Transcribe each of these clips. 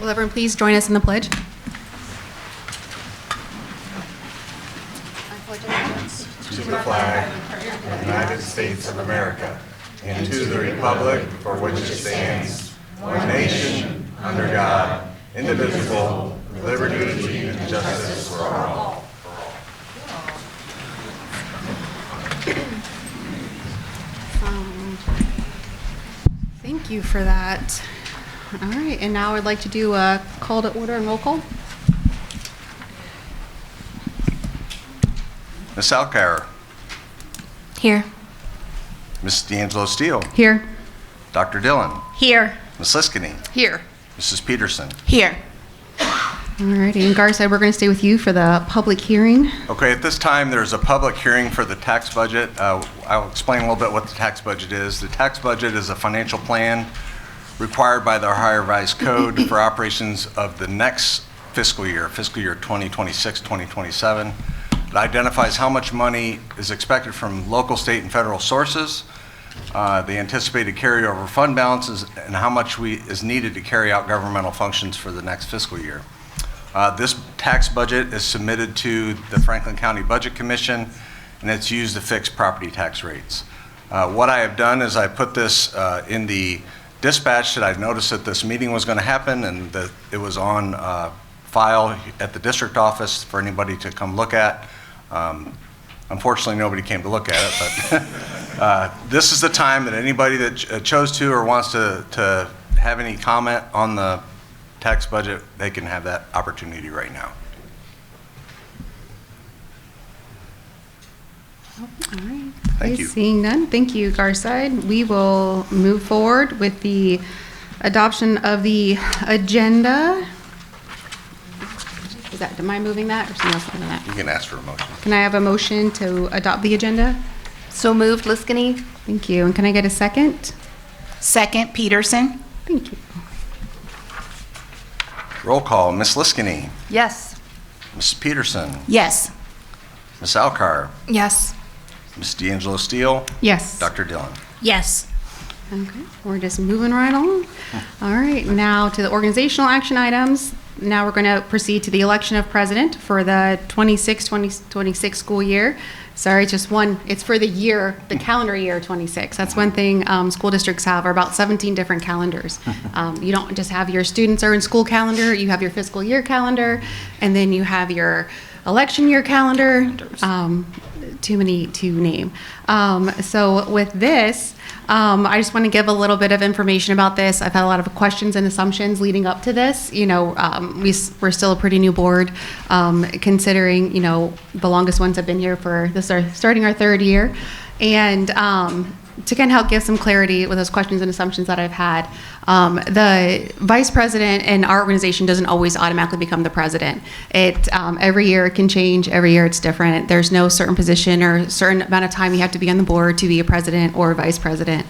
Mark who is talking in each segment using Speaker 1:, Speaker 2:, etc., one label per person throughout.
Speaker 1: Will everyone please join us in the pledge?
Speaker 2: To the flag of the United States of America and to the republic for which it stands, one nation, under God, indivisible, with liberty and justice for all.
Speaker 1: Thank you for that. All right, and now I'd like to do a call to order and roll call.
Speaker 2: Ms. Alkire,
Speaker 3: Here.
Speaker 2: Ms. D'Angelo Steele,
Speaker 1: Here.
Speaker 2: Dr. Dillon,
Speaker 3: Here.
Speaker 2: Ms. Liskini,
Speaker 1: Here.
Speaker 2: Mrs. Peterson.
Speaker 3: Here.
Speaker 1: All righty, and Gar said we're going to stay with you for the public hearing.
Speaker 2: Okay, at this time, there's a public hearing for the tax budget. I'll explain a little bit what the tax budget is. The tax budget is a financial plan required by the Ohio Revised Code for operations of the next fiscal year 2026-2027. It identifies how much money is expected from local, state, and federal sources, the anticipated carryover fund balances, and how much is needed to carry out governmental functions for the next fiscal year. This tax budget is submitted to the Franklin County Budget Commission, and it's used to fix property tax rates. What I have done is I put this in the dispatch that I noticed that this meeting was going to happen, and that it was on file at the district office for anybody to come look at. Unfortunately, nobody came to look at it, but this is the time that anybody that chose to or wants to have any comment on the tax budget, they can have that opportunity right now.
Speaker 1: All right.
Speaker 2: Thank you.
Speaker 1: Seeing none, thank you, Garside. We will move forward with the adoption of the agenda. Am I moving that or someone else moving that?
Speaker 2: You can ask for a motion.
Speaker 1: Can I have a motion to adopt the agenda?
Speaker 3: So moved, Liskini.
Speaker 1: Thank you. And can I get a second?
Speaker 3: Second, Peterson.
Speaker 1: Thank you.
Speaker 2: Roll call, Ms. Liskini,
Speaker 3: Yes.
Speaker 2: Mrs. Peterson,
Speaker 3: Yes.
Speaker 2: Ms. Alkire,
Speaker 3: Yes.
Speaker 2: Ms. D'Angelo Steele,
Speaker 1: Yes.
Speaker 2: Dr. Dillon.
Speaker 3: Yes.
Speaker 1: Okay, we're just moving right on. All right, now to the organizational action items. Now we're going to proceed to the election of president for the 26 school year. Sorry, it's just one. It's for the year, the calendar year 26. That's one thing school districts have, are about 17 different calendars. You don't just have your students are in school calendar, you have your fiscal year calendar, and then you have your election year calendar. Too many to name. So with this, I just want to give a little bit of information about this. I've had a lot of questions and assumptions leading up to this. You know, we're still a pretty new board, considering, you know, the longest ones have been here for this, starting our third year. And to kind of help give some clarity with those questions and assumptions that I've had, the vice president in our organization doesn't always automatically become the president. Every year it can change. Every year it's different. There's no certain position or certain amount of time you have to be on the board to be a president or a vice president.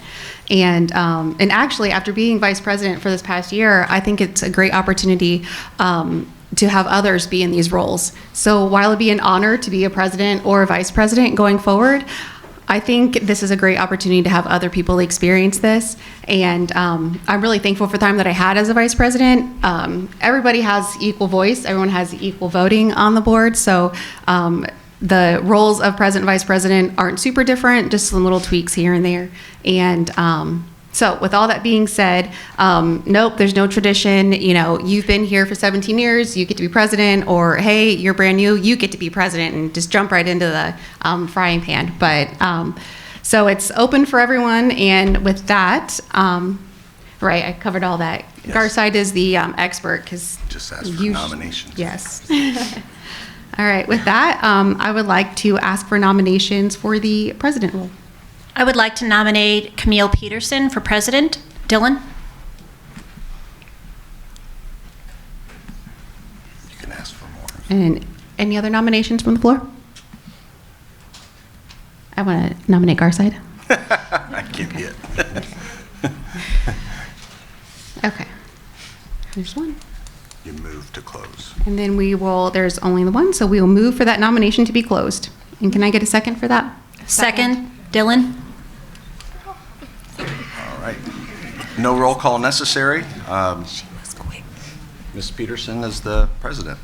Speaker 1: And actually, after being vice president for this past year, I think it's a great opportunity to have others be in these roles. So while it'd be an honor to be a president or a vice president going forward, I think this is a great opportunity to have other people experience this, and I'm really thankful for the time that I had as a vice president. Everybody has equal voice, everyone has equal voting on the board, so the roles of president and vice president aren't super different, just some little tweaks here and there. And so with all that being said, nope, there's no tradition. You know, you've been here for 17 years, you get to be president, or hey, you're brand new, you get to be president, and just jump right into the frying pan. But so it's open for everyone, and with that, right, I covered all that.
Speaker 2: Yes.
Speaker 1: Garside is the expert, because
Speaker 2: Just ask for nominations.
Speaker 1: Yes. All right, with that, I would like to ask for nominations for the president role.
Speaker 3: I would like to nominate Camille Peterson for president. Dylan?
Speaker 2: You can ask for more.
Speaker 1: And any other nominations from the floor? I want to nominate Garside.
Speaker 2: I give you it.
Speaker 1: Okay. There's one.
Speaker 2: You move to close.
Speaker 1: And then there's only the one, so we will move for that nomination to be closed. And can I get a second for that?
Speaker 3: Second. Dylan?
Speaker 2: All right. No roll call necessary.
Speaker 3: She was quick.
Speaker 2: Ms. Peterson is the president.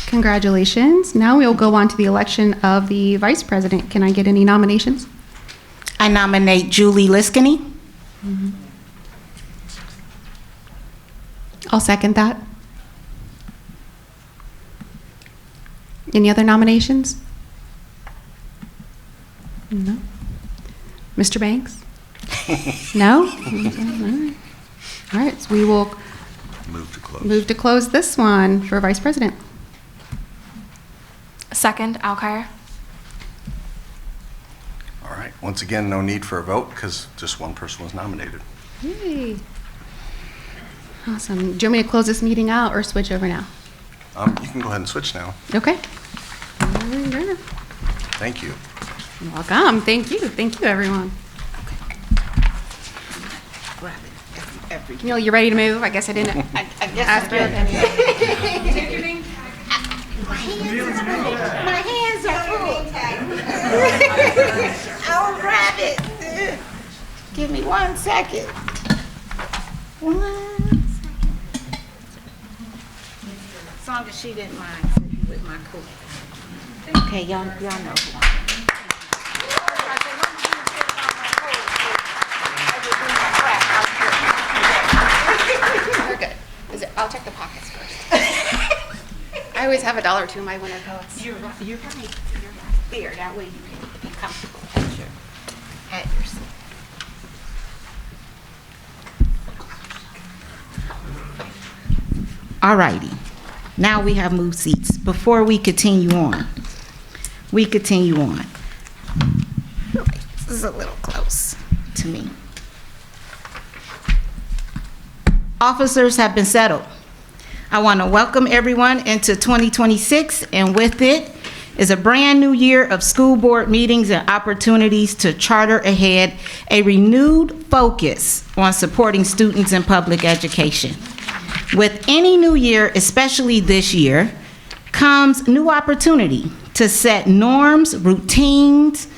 Speaker 1: Congratulations. Now we'll go on to the election of the vice president. Can I get any nominations?
Speaker 4: I nominate Julie Liskini.
Speaker 1: I'll second that. Any other nominations? No. Mr. Banks? No? All right, so we will
Speaker 2: Move to close.
Speaker 1: move to close this one for vice president.
Speaker 5: Second, Alkire.
Speaker 2: All right. Once again, no need for a vote because just one person was nominated.
Speaker 1: Yay. Awesome. Do you want me to close this meeting out or switch over now?
Speaker 2: You can go ahead and switch now.
Speaker 1: Okay.
Speaker 2: Thank you.
Speaker 1: You're welcome. Thank you. Thank you, everyone. Neil, you ready to move? I guess I didn't ask you.
Speaker 4: My hands are full. I'll grab it. Give me 1 second. 1 second. As long as she didn't mind sitting with my coat. Okay, y'all know who I am.
Speaker 1: We're good. I'll check the pockets first. I always have $1 or $2 in my winter coats.
Speaker 4: You're right. You're right. There, that way you can be comfortable at your seat. All righty. Now we have moved seats. Before we continue on, This is a little close to me. Officers have been settled. I want to welcome everyone into 2026, and with it is a brand new year of school board meetings and opportunities to charter ahead a renewed focus on supporting students in public education. With any new year, especially this year, comes new opportunity to set norms, routines,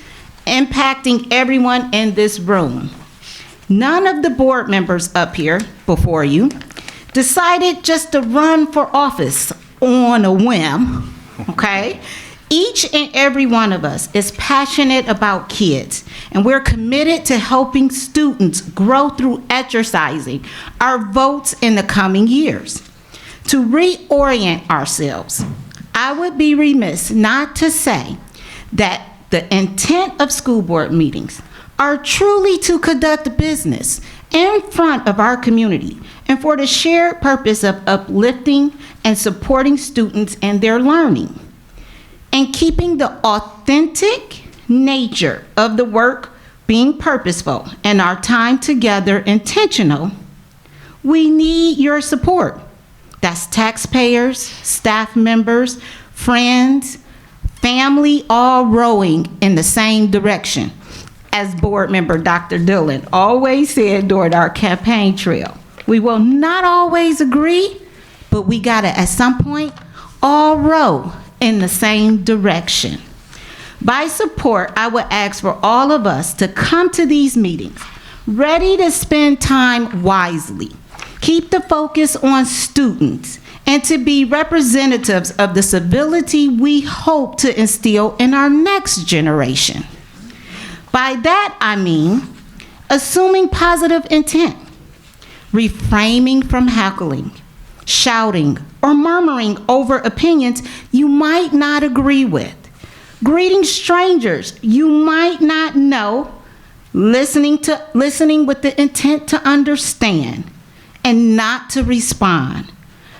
Speaker 4: impacting everyone in this room. None of the board members up here before you decided just to run for office on a whim, okay? Each and every one of us is passionate about kids, and we're committed to helping students grow through exercising our votes in the coming years. To reorient ourselves, I would be remiss not to say that the intent of school board meetings are truly to conduct business in front of our community and for the shared purpose of uplifting and supporting students in their learning. And keeping the authentic nature of the work being purposeful and our time together intentional, we need your support. That's taxpayers, staff members, friends, family, all rowing in the same direction. As board member Dr. Dillon always said during our campaign trail, we will not always agree, but we gotta, at some point, all row in the same direction. By support, I would ask for all of us to come to these meetings ready to spend time wisely, keep the focus on students, and to be representatives of the civility we hope to instill in our next generation. By that, I mean assuming positive intent, refraining from heckling, shouting, or murmuring over opinions you might not agree with, greeting strangers you might not know, listening with the intent to understand and not to respond,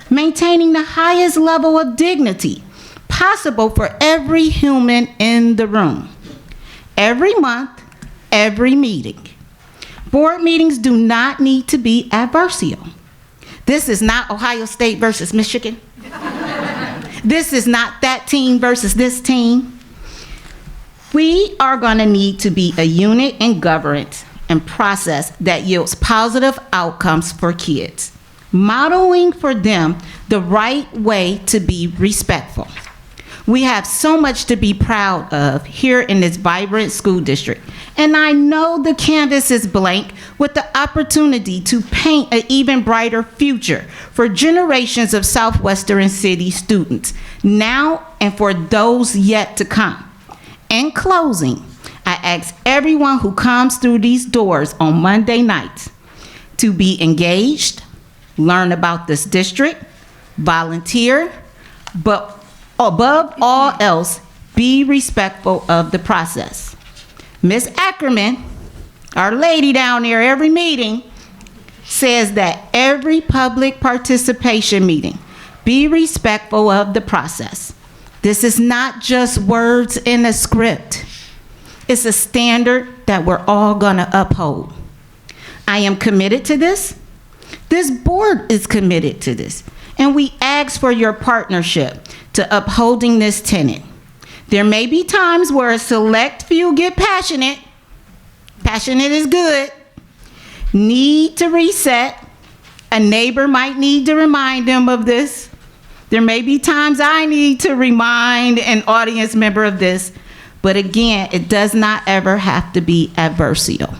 Speaker 4: maintaining the highest level of dignity possible for every human in the room. Every month, every meeting. Board meetings do not need to be adversarial. This is not Ohio State versus Michigan. This is not that team versus this team. We are going to need to be a unit in governance and process that yields positive outcomes for kids, modeling for them the right way to be respectful. We have so much to be proud of here in this vibrant school district. And I know the canvas is blank with the opportunity to paint an even brighter future for generations of Southwestern City students, now and for those yet to come. In closing, I ask everyone who comes through these doors on Monday nights to be engaged, learn about this district, volunteer, but above all else, be respectful of the process. Ms. Ackerman, our lady down there every meeting, says that every public participation meeting, be respectful of the process. This is not just words in a script. It's a standard that we're all gonna uphold. I am committed to this. This board is committed to this. And we ask for your partnership to upholding this tenet. There may be times where a select few get passionate. Passionate is good. Need to reset. A neighbor might need to remind them of this. There may be times I need to remind an audience member of this. But again, it does not ever have to be adversarial.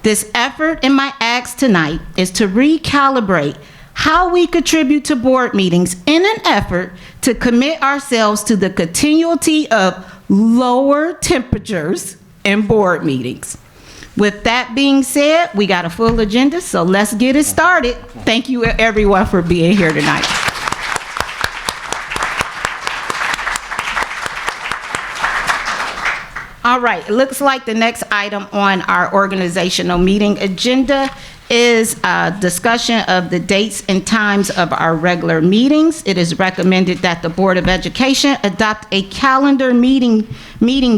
Speaker 4: This effort in my acts tonight is to recalibrate how we contribute to board meetings in an effort to commit ourselves to the continuity of lower temperatures in board meetings. With that being said, we got a full agenda, so let's get it started. Thank you everyone for being here tonight. All right, it looks like the next item on our organizational meeting agenda is a discussion of the dates and times of our regular meetings. It is recommended that the Board of Education adopt a calendar meeting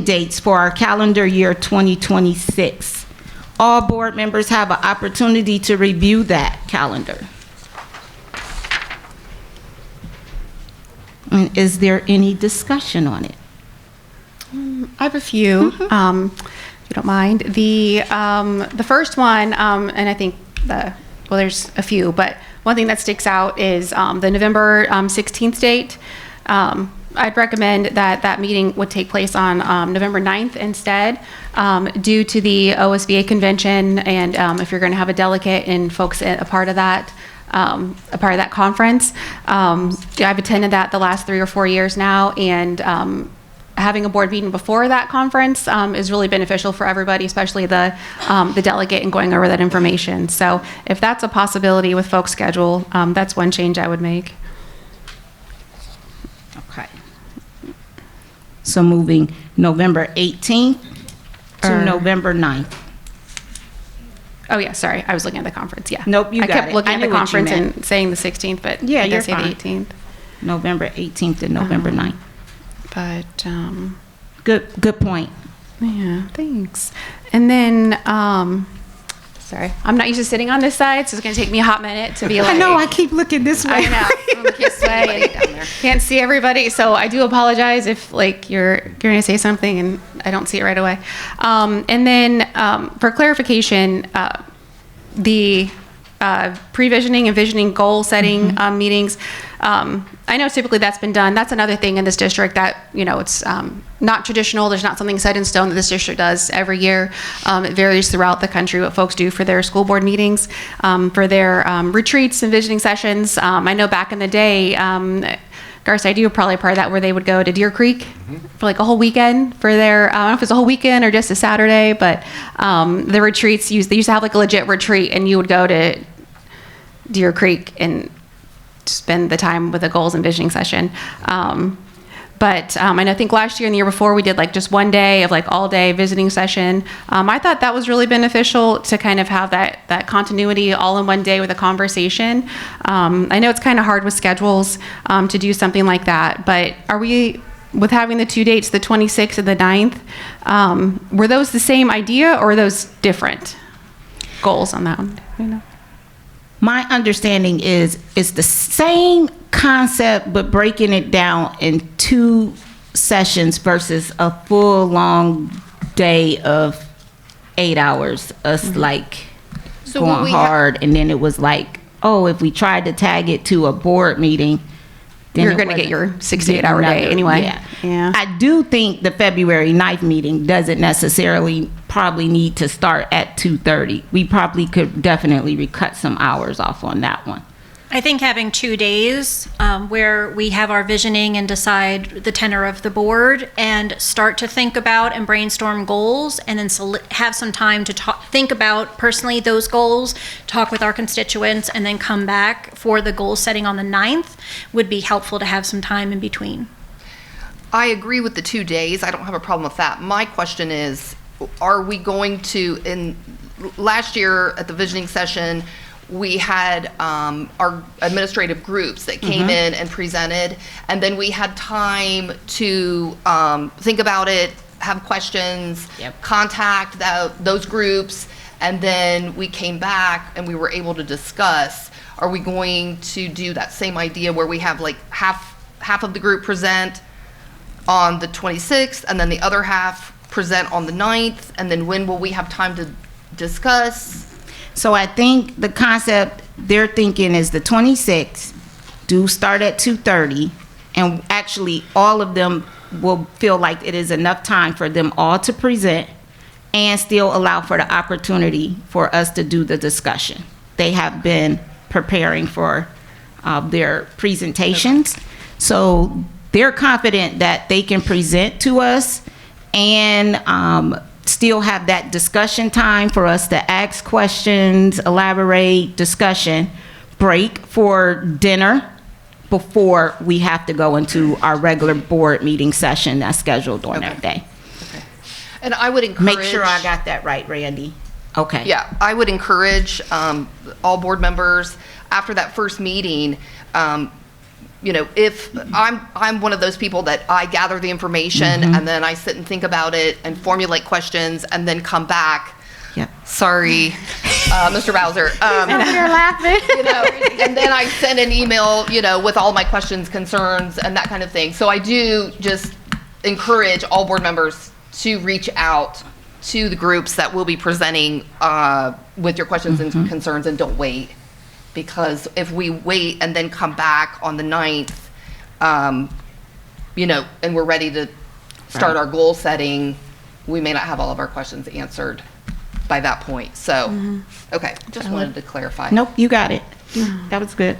Speaker 4: dates for our calendar year 2026. All board members have an opportunity to review that calendar. And is there any discussion on it?
Speaker 1: I have a few, if you don't mind. The first one, and I think there's a few, but one thing that sticks out is the November 16th date. I'd recommend that meeting would take place on November 9th instead, due to the OSBA convention, and if you're going to have a delegate and folks a part of that conference. I've attended that the last 3 or 4 years now, and having a board meeting before that conference is really beneficial for everybody, especially the delegate, and going over that information. So if that's a possibility with folks' schedule, that's one change I would make.
Speaker 4: Okay. So moving November 18th to November 9th.
Speaker 1: Oh yeah, sorry, I was looking at the conference. Yeah.
Speaker 4: Nope, you
Speaker 1: I
Speaker 4: got
Speaker 1: kept
Speaker 4: it.
Speaker 1: looking
Speaker 4: I
Speaker 1: at the
Speaker 4: knew what you
Speaker 1: conference
Speaker 4: meant.
Speaker 1: and saying the 16th, but
Speaker 4: Yeah,
Speaker 1: I
Speaker 4: you're
Speaker 1: did say
Speaker 4: fine.
Speaker 1: the 18th.
Speaker 4: November 18th to November 9th.
Speaker 1: But
Speaker 4: Good point.
Speaker 1: yeah, thanks. And then sorry, I'm not used to sitting on this side, so it's gonna take me a hot minute to be like.
Speaker 4: I know, I keep looking this way.
Speaker 1: I know. I'm this way and can't see everybody, so I do apologize if like you're gonna say something and I don't see it right away. And then for clarification, the pre-visioning and visioning goal setting meetings. I know typically that's been done. That's another thing in this district that, it's not traditional. There's not something set in stone that this district does every year. It varies throughout the country what folks do for their school board meetings, for their retreats and visioning sessions. I know back in the day, Garcia, you were probably part of that, where they would go to Deer Creek for like a whole weekend for their, I don't know if it was a whole weekend or just a Saturday, but the retreats, they used to have like a legit retreat, and you would go to Deer Creek and spend the time with a goals and visioning session. But I think last year and the year before we did like just one day of like all day visiting session. I thought that was really beneficial to kind of have that continuity all in one day with a conversation. I know it's kind of hard with schedules to do something like that, but are we, with having the 2 dates, the 26th and the 9th, were those the same idea or are those different goals on that one?
Speaker 4: My understanding is it's the same concept, but breaking it down in 2 sessions versus a full long day of 8 hours, us like
Speaker 1: So will
Speaker 4: going
Speaker 1: we
Speaker 4: hard. And then it was like, oh, if we tried to tag it to a board meeting, then
Speaker 1: You're
Speaker 4: it
Speaker 1: going to get
Speaker 4: wasn't-
Speaker 1: your 6 to 8 hour day
Speaker 4: another-
Speaker 1: anyway.
Speaker 4: Yeah. I do think the February 9th meeting doesn't necessarily probably need to start at 2:30. We probably could definitely cut some hours off on that one.
Speaker 3: I think having 2 days where we have our visioning and decide the tenor of the board and start to think about and brainstorm goals, and then have some time to think about personally those goals, talk with our constituents, and then come back for the goal setting on the 9th would be helpful to have some time in between.
Speaker 5: I agree with the 2 days. I don't have a problem with that. My question is, are we going to, last year at the visioning session, we had our administrative groups that came in and presented, and then we had time to think about it, have questions, contact those groups, and then we came back and we were able to discuss. Are we going to do that same idea where we have like half of the group present on the 26th, and then the other half present on the 9th, and then when will we have time to discuss?
Speaker 4: So I think the concept they're thinking is the 26th, do start at 2:30, and actually all of them will feel like it is enough time for them all to present and still allow for the opportunity for us to do the discussion. They have been preparing for their presentations, so they're confident that they can present to us and still have that discussion time for us to ask questions, elaborate, discussion, break for dinner before we have to go into our regular board meeting session that's scheduled during that day.
Speaker 5: And I would encourage.
Speaker 4: Make sure I got that right, Randy. Okay.
Speaker 5: Yeah, I would encourage all board members after that first meeting. If I'm one of those people that I gather the information and then I sit and think about it and formulate questions and then come back.
Speaker 4: Yep.
Speaker 5: Sorry, Mr. Bowser.
Speaker 1: You're laughing.
Speaker 5: And then I send an email, with all my questions, concerns, and that kind of thing. So I do just encourage all board members to reach out to the groups that will be presenting with your questions and concerns, and don't wait. Because if we wait and then come back on the 9th, and we're ready to start our goal setting, we may not have all of our questions answered by that point. So, okay, just wanted to clarify.
Speaker 4: Nope, you got it. That was good.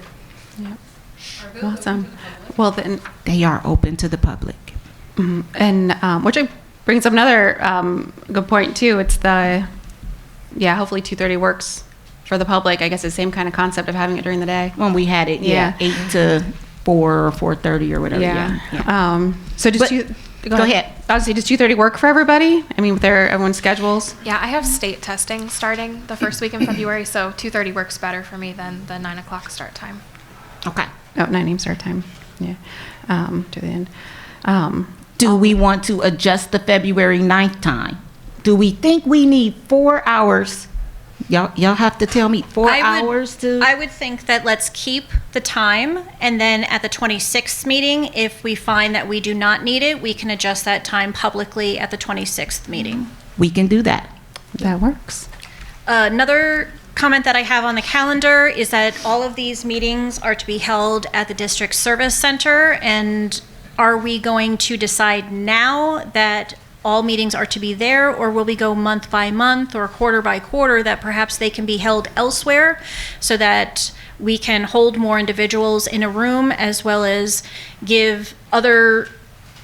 Speaker 1: Awesome. Well, then,
Speaker 4: They are open to the public.
Speaker 1: and which brings up another good point too. It's hopefully 2:30 works for the public. I guess it's the same kind of concept of having it during the day.
Speaker 4: When we had it, 8 to 4 or 4:30 or whatever. Yeah.
Speaker 1: So
Speaker 4: But- go ahead.
Speaker 1: I would say, does 2:30 work for everybody? I mean, with everyone's schedules?
Speaker 6: Yeah, I have state testing starting the first week in February, so 2:30 works better for me than the 9 o'clock start time.
Speaker 4: Okay.
Speaker 1: Oh, 9 a.m. start time. Yeah. To the end.
Speaker 4: Do we want to adjust the February 9th time? Do we think we need 4 hours? Y'all have to tell me 4 hours to.
Speaker 3: I would think that let's keep the time, and then at the 26th meeting, if we find that we do not need it, we can adjust that time publicly at the 26th meeting.
Speaker 4: We can do that.
Speaker 1: That works.
Speaker 3: Another comment that I have on the calendar is that all of these meetings are to be held at the District Service Center, and are we going to decide now that all meetings are to be there, or will we go month by month or quarter by quarter that perhaps they can be held elsewhere so that we can hold more individuals in a room, as well as give other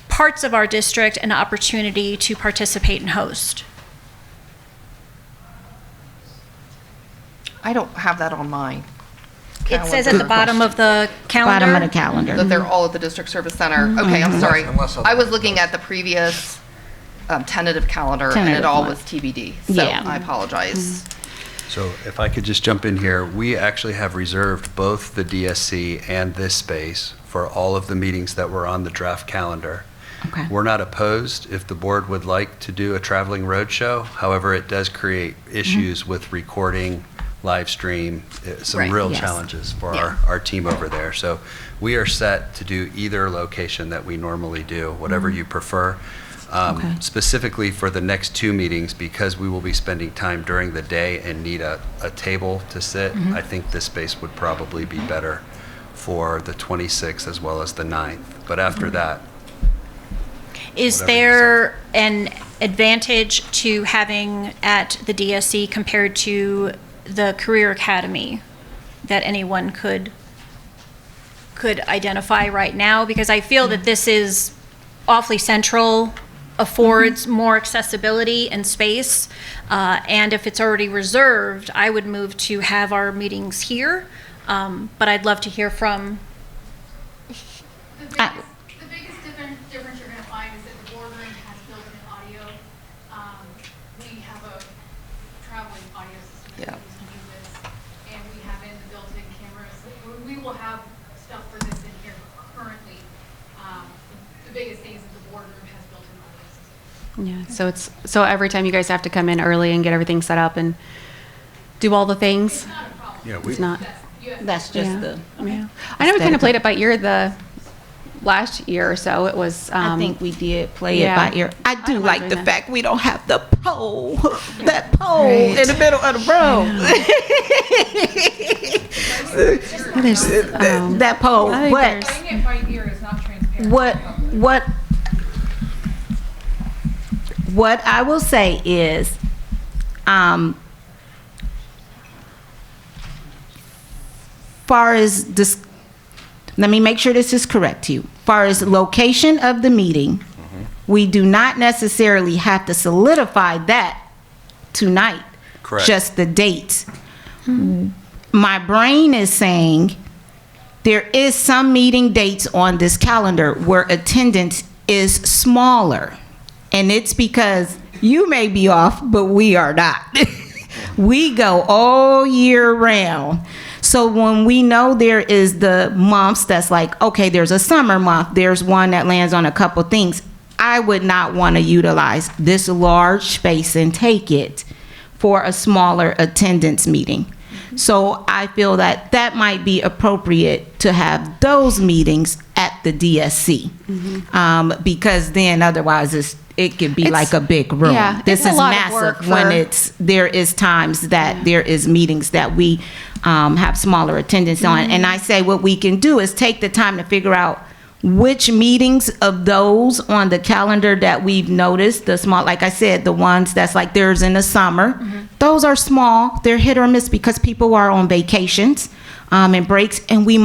Speaker 3: parts of our district an opportunity to participate and host?
Speaker 5: I don't have that on mine.
Speaker 3: It says at the bottom of the calendar.
Speaker 4: Bottom of the calendar.
Speaker 5: That they're all at the District Service Center. Okay, I'm sorry.
Speaker 2: Unless
Speaker 5: I was looking at the previous tentative calendar, and it
Speaker 4: Tentative
Speaker 5: all
Speaker 4: one.
Speaker 5: was TBD. So
Speaker 4: Yeah.
Speaker 5: I apologize.
Speaker 7: So if I could just jump in here, we actually have reserved both the DSC and this space for all of the meetings that were on the draft calendar.
Speaker 4: Okay.
Speaker 7: We're not opposed if the board would like to do a traveling roadshow. However, it does create issues with recording, live stream, some
Speaker 5: Right.
Speaker 7: real
Speaker 4: Yes.
Speaker 7: challenges for
Speaker 3: Yeah.
Speaker 7: our team over there. So we are set to do either location that we normally do, whatever you prefer.
Speaker 4: Okay.
Speaker 7: Specifically for the next 2 meetings, because we will be spending time during the day and need a table to sit, I think this space would probably be better for the 26th as well as the 9th. But after that,
Speaker 3: Is
Speaker 7: Whatever you
Speaker 3: there an advantage to having at the DSC compared to the Career Academy that anyone could identify right now? Because I feel that this is awfully central, affords more accessibility and space. And if it's already reserved, I would move to have our meetings here. But I'd love to hear from,
Speaker 8: The biggest difference you're going to find is that the boardroom has built-in audio. We have a traveling audio system that we use this, and we have in the built-in cameras. We will have stuff for this in here currently. The biggest thing is that the boardroom has built-in audio system.
Speaker 1: Yeah, so every time you guys have to come in early and get everything set up and do all the things?
Speaker 8: It's not a problem.
Speaker 7: yeah,
Speaker 1: It's not?
Speaker 4: That's just
Speaker 1: Yeah.
Speaker 4: the,
Speaker 1: Yeah. I know we kind of played it by ear the last year or so. It was,
Speaker 4: I think we did play
Speaker 1: yeah.
Speaker 4: it by ear. I do
Speaker 1: don't
Speaker 4: like
Speaker 1: mind
Speaker 4: the
Speaker 1: doing that.
Speaker 4: fact we don't have the pole, that pole
Speaker 1: Right.
Speaker 4: in the middle of the road.
Speaker 1: there's,
Speaker 4: That pole,
Speaker 1: I think
Speaker 4: but
Speaker 1: there's-
Speaker 8: Playing it by ear is not transparent.
Speaker 4: what I will say is, far as this, let me make sure this is correct to you. Far as location of the meeting, we do not necessarily have to solidify that tonight.
Speaker 2: Correct.
Speaker 4: Just the dates. My brain is saying there is some meeting dates on this calendar where attendance is smaller. And it's because you may be off, but we are not. We go all year round. So when we know there is the months that's like, okay, there's a summer month, there's one that lands on a couple things, I would not want to utilize this large space and take it for a smaller attendance meeting. So I feel that that might be appropriate to have those meetings at the DSC. Because then otherwise it could be like a big room.
Speaker 1: yeah,
Speaker 4: This
Speaker 1: it's a
Speaker 4: is
Speaker 1: lot of work
Speaker 4: massive when
Speaker 1: for-
Speaker 4: there is times that there is meetings that we have smaller attendance on. And I say what we can do is take the time to figure out which meetings of those on the calendar that we've noticed, the small, like I said, the ones that's like there's in the summer, those are small, they're hit or miss because people are on vacations and breaks, and we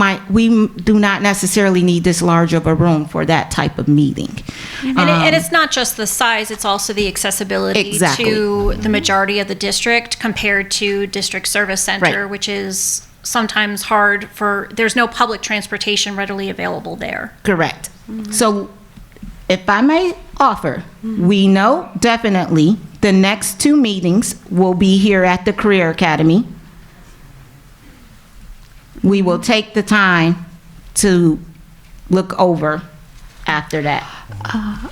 Speaker 4: do not necessarily need this large of a room for that type of meeting.
Speaker 3: and it's not just the size, it's also the accessibility
Speaker 4: Exactly.
Speaker 3: to the majority of the district compared to District Service Center,
Speaker 4: Right.
Speaker 3: which is sometimes hard there's no public transportation readily available there.
Speaker 4: Correct. So if I may offer, we know definitely the next two meetings will be here at the Career Academy. We will take the time to look over after that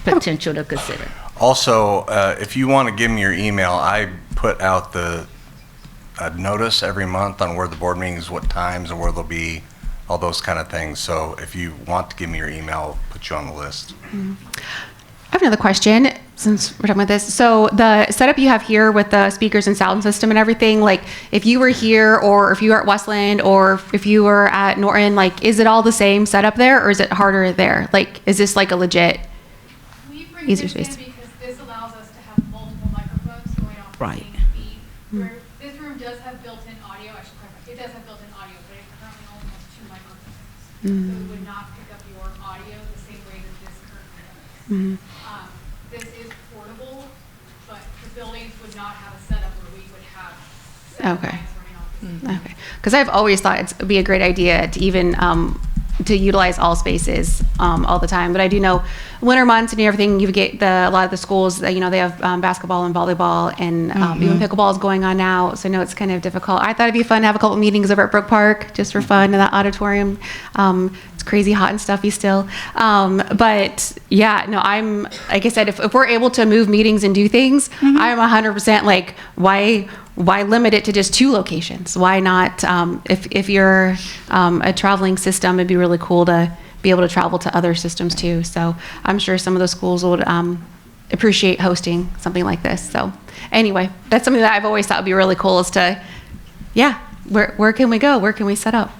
Speaker 4: potential to consider.
Speaker 2: Also, if you want to give me your email, I put out the notice every month on where the board meetings, what times, and where they'll be, all those kind of things. So if you want to give me your email, I'll put you on the list.
Speaker 1: I have another question, since we're talking about this. So the setup you have here with the speakers and sound system and everything, like if you were here or if you were at Westland or if you were at Norton, like is it all the same setup there or is it harder there? Like, is this like a legit?
Speaker 8: We bring
Speaker 1: Easier
Speaker 8: this in
Speaker 1: space.
Speaker 8: because this allows us to have multiple microphones going off the
Speaker 4: Right.
Speaker 8: same feed. Where this room does have built-in audio, I should clarify, it does have built-in audio, but it currently only has two microphones. So it would not pick up your audio the same way that this currently does. This is portable, but the buildings would not have a setup where we would have seven
Speaker 1: Okay.
Speaker 8: lines running off the same.
Speaker 1: Okay, because I've always thought it'd be a great idea to even to utilize all spaces all the time. But I do know winter months and everything, you get a lot of the schools, they have basketball and volleyball and even pickleball is going on now. So I know it's kind of difficult. I thought it'd be fun to have a couple meetings over at Brook Park just for fun in that auditorium. It's crazy hot and stuffy still. But yeah, no, I'm, like I said, if we're able to move meetings and do things, I'm 100% like, why limit it to just two locations? Why not, if you're a traveling system, it'd be really cool to be able to travel to other systems too. So I'm sure some of the schools would appreciate hosting something like this. So anyway, that's something that I've always thought would be really cool is to, yeah, where can we go? Where can we set up?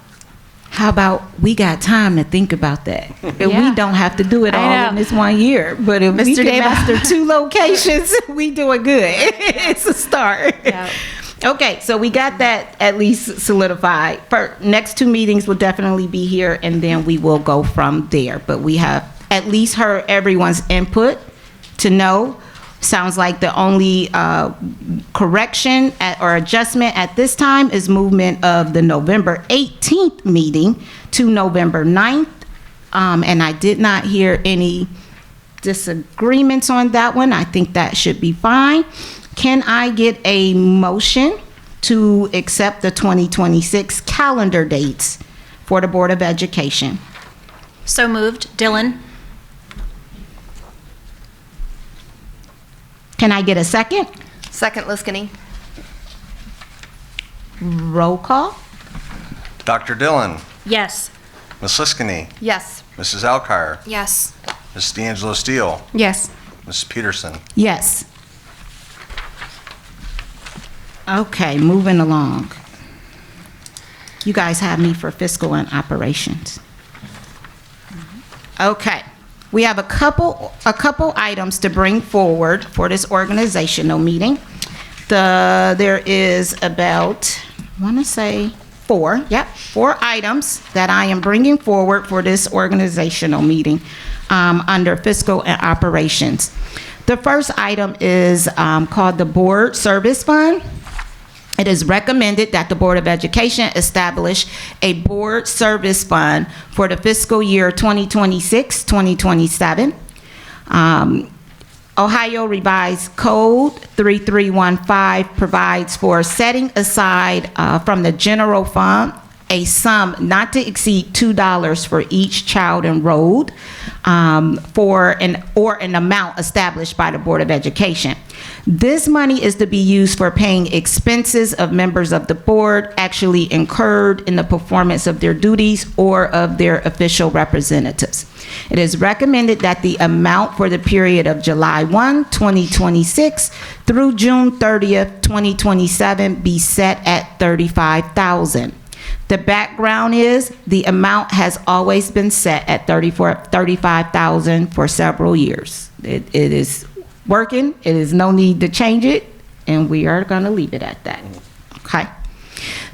Speaker 4: How about we got time to think about that? If
Speaker 1: Yeah.
Speaker 4: we don't have to do it
Speaker 1: I
Speaker 4: all in
Speaker 1: know.
Speaker 4: this 1 year, but if we
Speaker 1: Mr.
Speaker 4: can
Speaker 1: Davis.
Speaker 4: master 2 locations, we doing good. It's a start.
Speaker 1: Yeah.
Speaker 4: Okay, so we got that at least solidified. For next 2 meetings will definitely be here, and then we will go from there. But we have at least heard everyone's input to know. Sounds like the only correction or adjustment at this time is movement of the November 18th meeting to November 9th. And I did not hear any disagreements on that one. I think that should be fine. Can I get a motion to accept the 2026 calendar dates for the Board of Education?
Speaker 3: So moved. Dylan?
Speaker 4: Can I get a second?
Speaker 5: Second, Liskini.
Speaker 4: Roll call?
Speaker 2: Dr. Dillon,
Speaker 3: Yes.
Speaker 2: Ms. Liskini,
Speaker 5: Yes.
Speaker 2: Mrs. Alkire,
Speaker 6: Yes.
Speaker 2: Ms. D'Angelo Steele,
Speaker 1: Yes.
Speaker 2: Mrs. Peterson.
Speaker 4: Yes. Okay, moving along. You guys have me for fiscal and operations. Okay, we have a couple items to bring forward for this organizational meeting. There is about, I want to say 4 items that I am bringing forward for this organizational meeting under fiscal and operations. The first item is called the Board Service Fund. It is recommended that the Board of Education establish a board service fund for the fiscal year 2026-2027. Ohio Revised Code 3315 provides for setting aside from the general fund a sum not to exceed $2 for each child enrolled or an amount established by the Board of Education. This money is to be used for paying expenses of members of the board actually incurred in the performance of their duties or of their official representatives. It is recommended that the amount for the period of July 1, 2026 through June 30th, 2027 be set at $35,000. The background is the amount has always been set at $35,000 for several years. It is working. It is no need to change it, and we are going to leave it at that. Okay.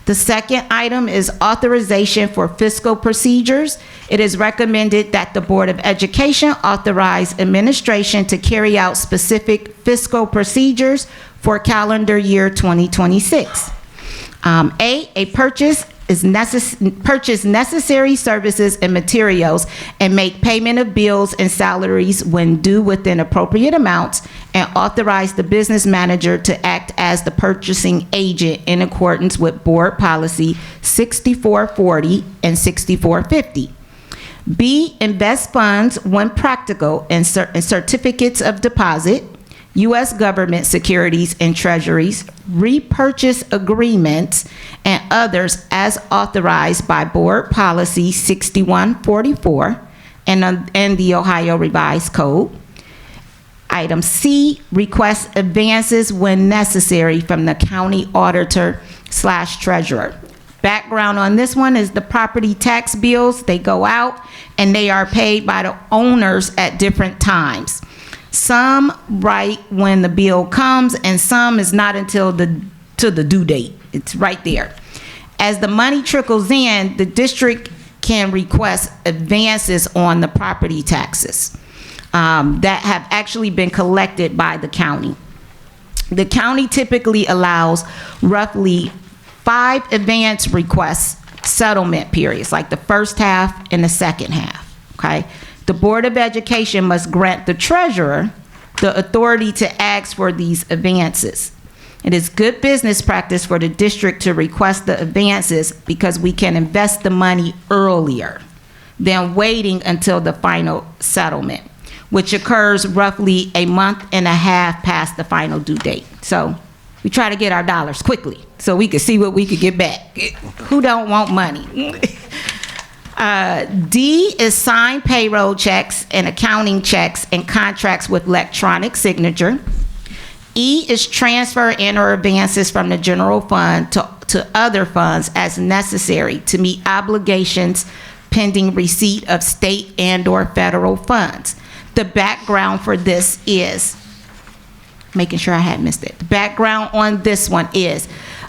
Speaker 4: The second item is authorization for fiscal procedures. It is recommended that the Board of Education authorize administration to carry out specific fiscal procedures for calendar year 2026. A purchase necessary services and materials and make payment of bills and salaries when due within appropriate amounts, and authorize the business manager to act as the purchasing agent in accordance with board policy 6440 and 6450. B, invest funds when practical in certificates of deposit, U.S. government securities and treasuries, repurchase agreements, and others as authorized by Board Policy 6144 and the Ohio Revised Code. Item C, request advances when necessary from the county auditor/treasurer. Background on this one is the property tax bills, they go out and they are paid by the owners at different times. Some right when the bill comes, and some is not until the due date. It's right there. As the money trickles in, the district can request advances on the property taxes that have actually been collected by the county. The county typically allows roughly 5 advance requests settlement periods, like the first half and the second half, okay? The Board of Education must grant the treasurer the authority to ask for these advances. It is good business practice for the district to request the advances because we can invest the money earlier than waiting until the final settlement, which occurs roughly a month and a half past the final due date. So we try to get our dollars quickly so we can see what we could get back. Who don't want money? D is sign payroll checks and accounting checks and contracts with electronic signature. E is transfer and or advances from the general fund to other funds as necessary to meet obligations pending receipt of state and/or federal funds. The background for this is, making sure I hadn't missed it. The background on this one is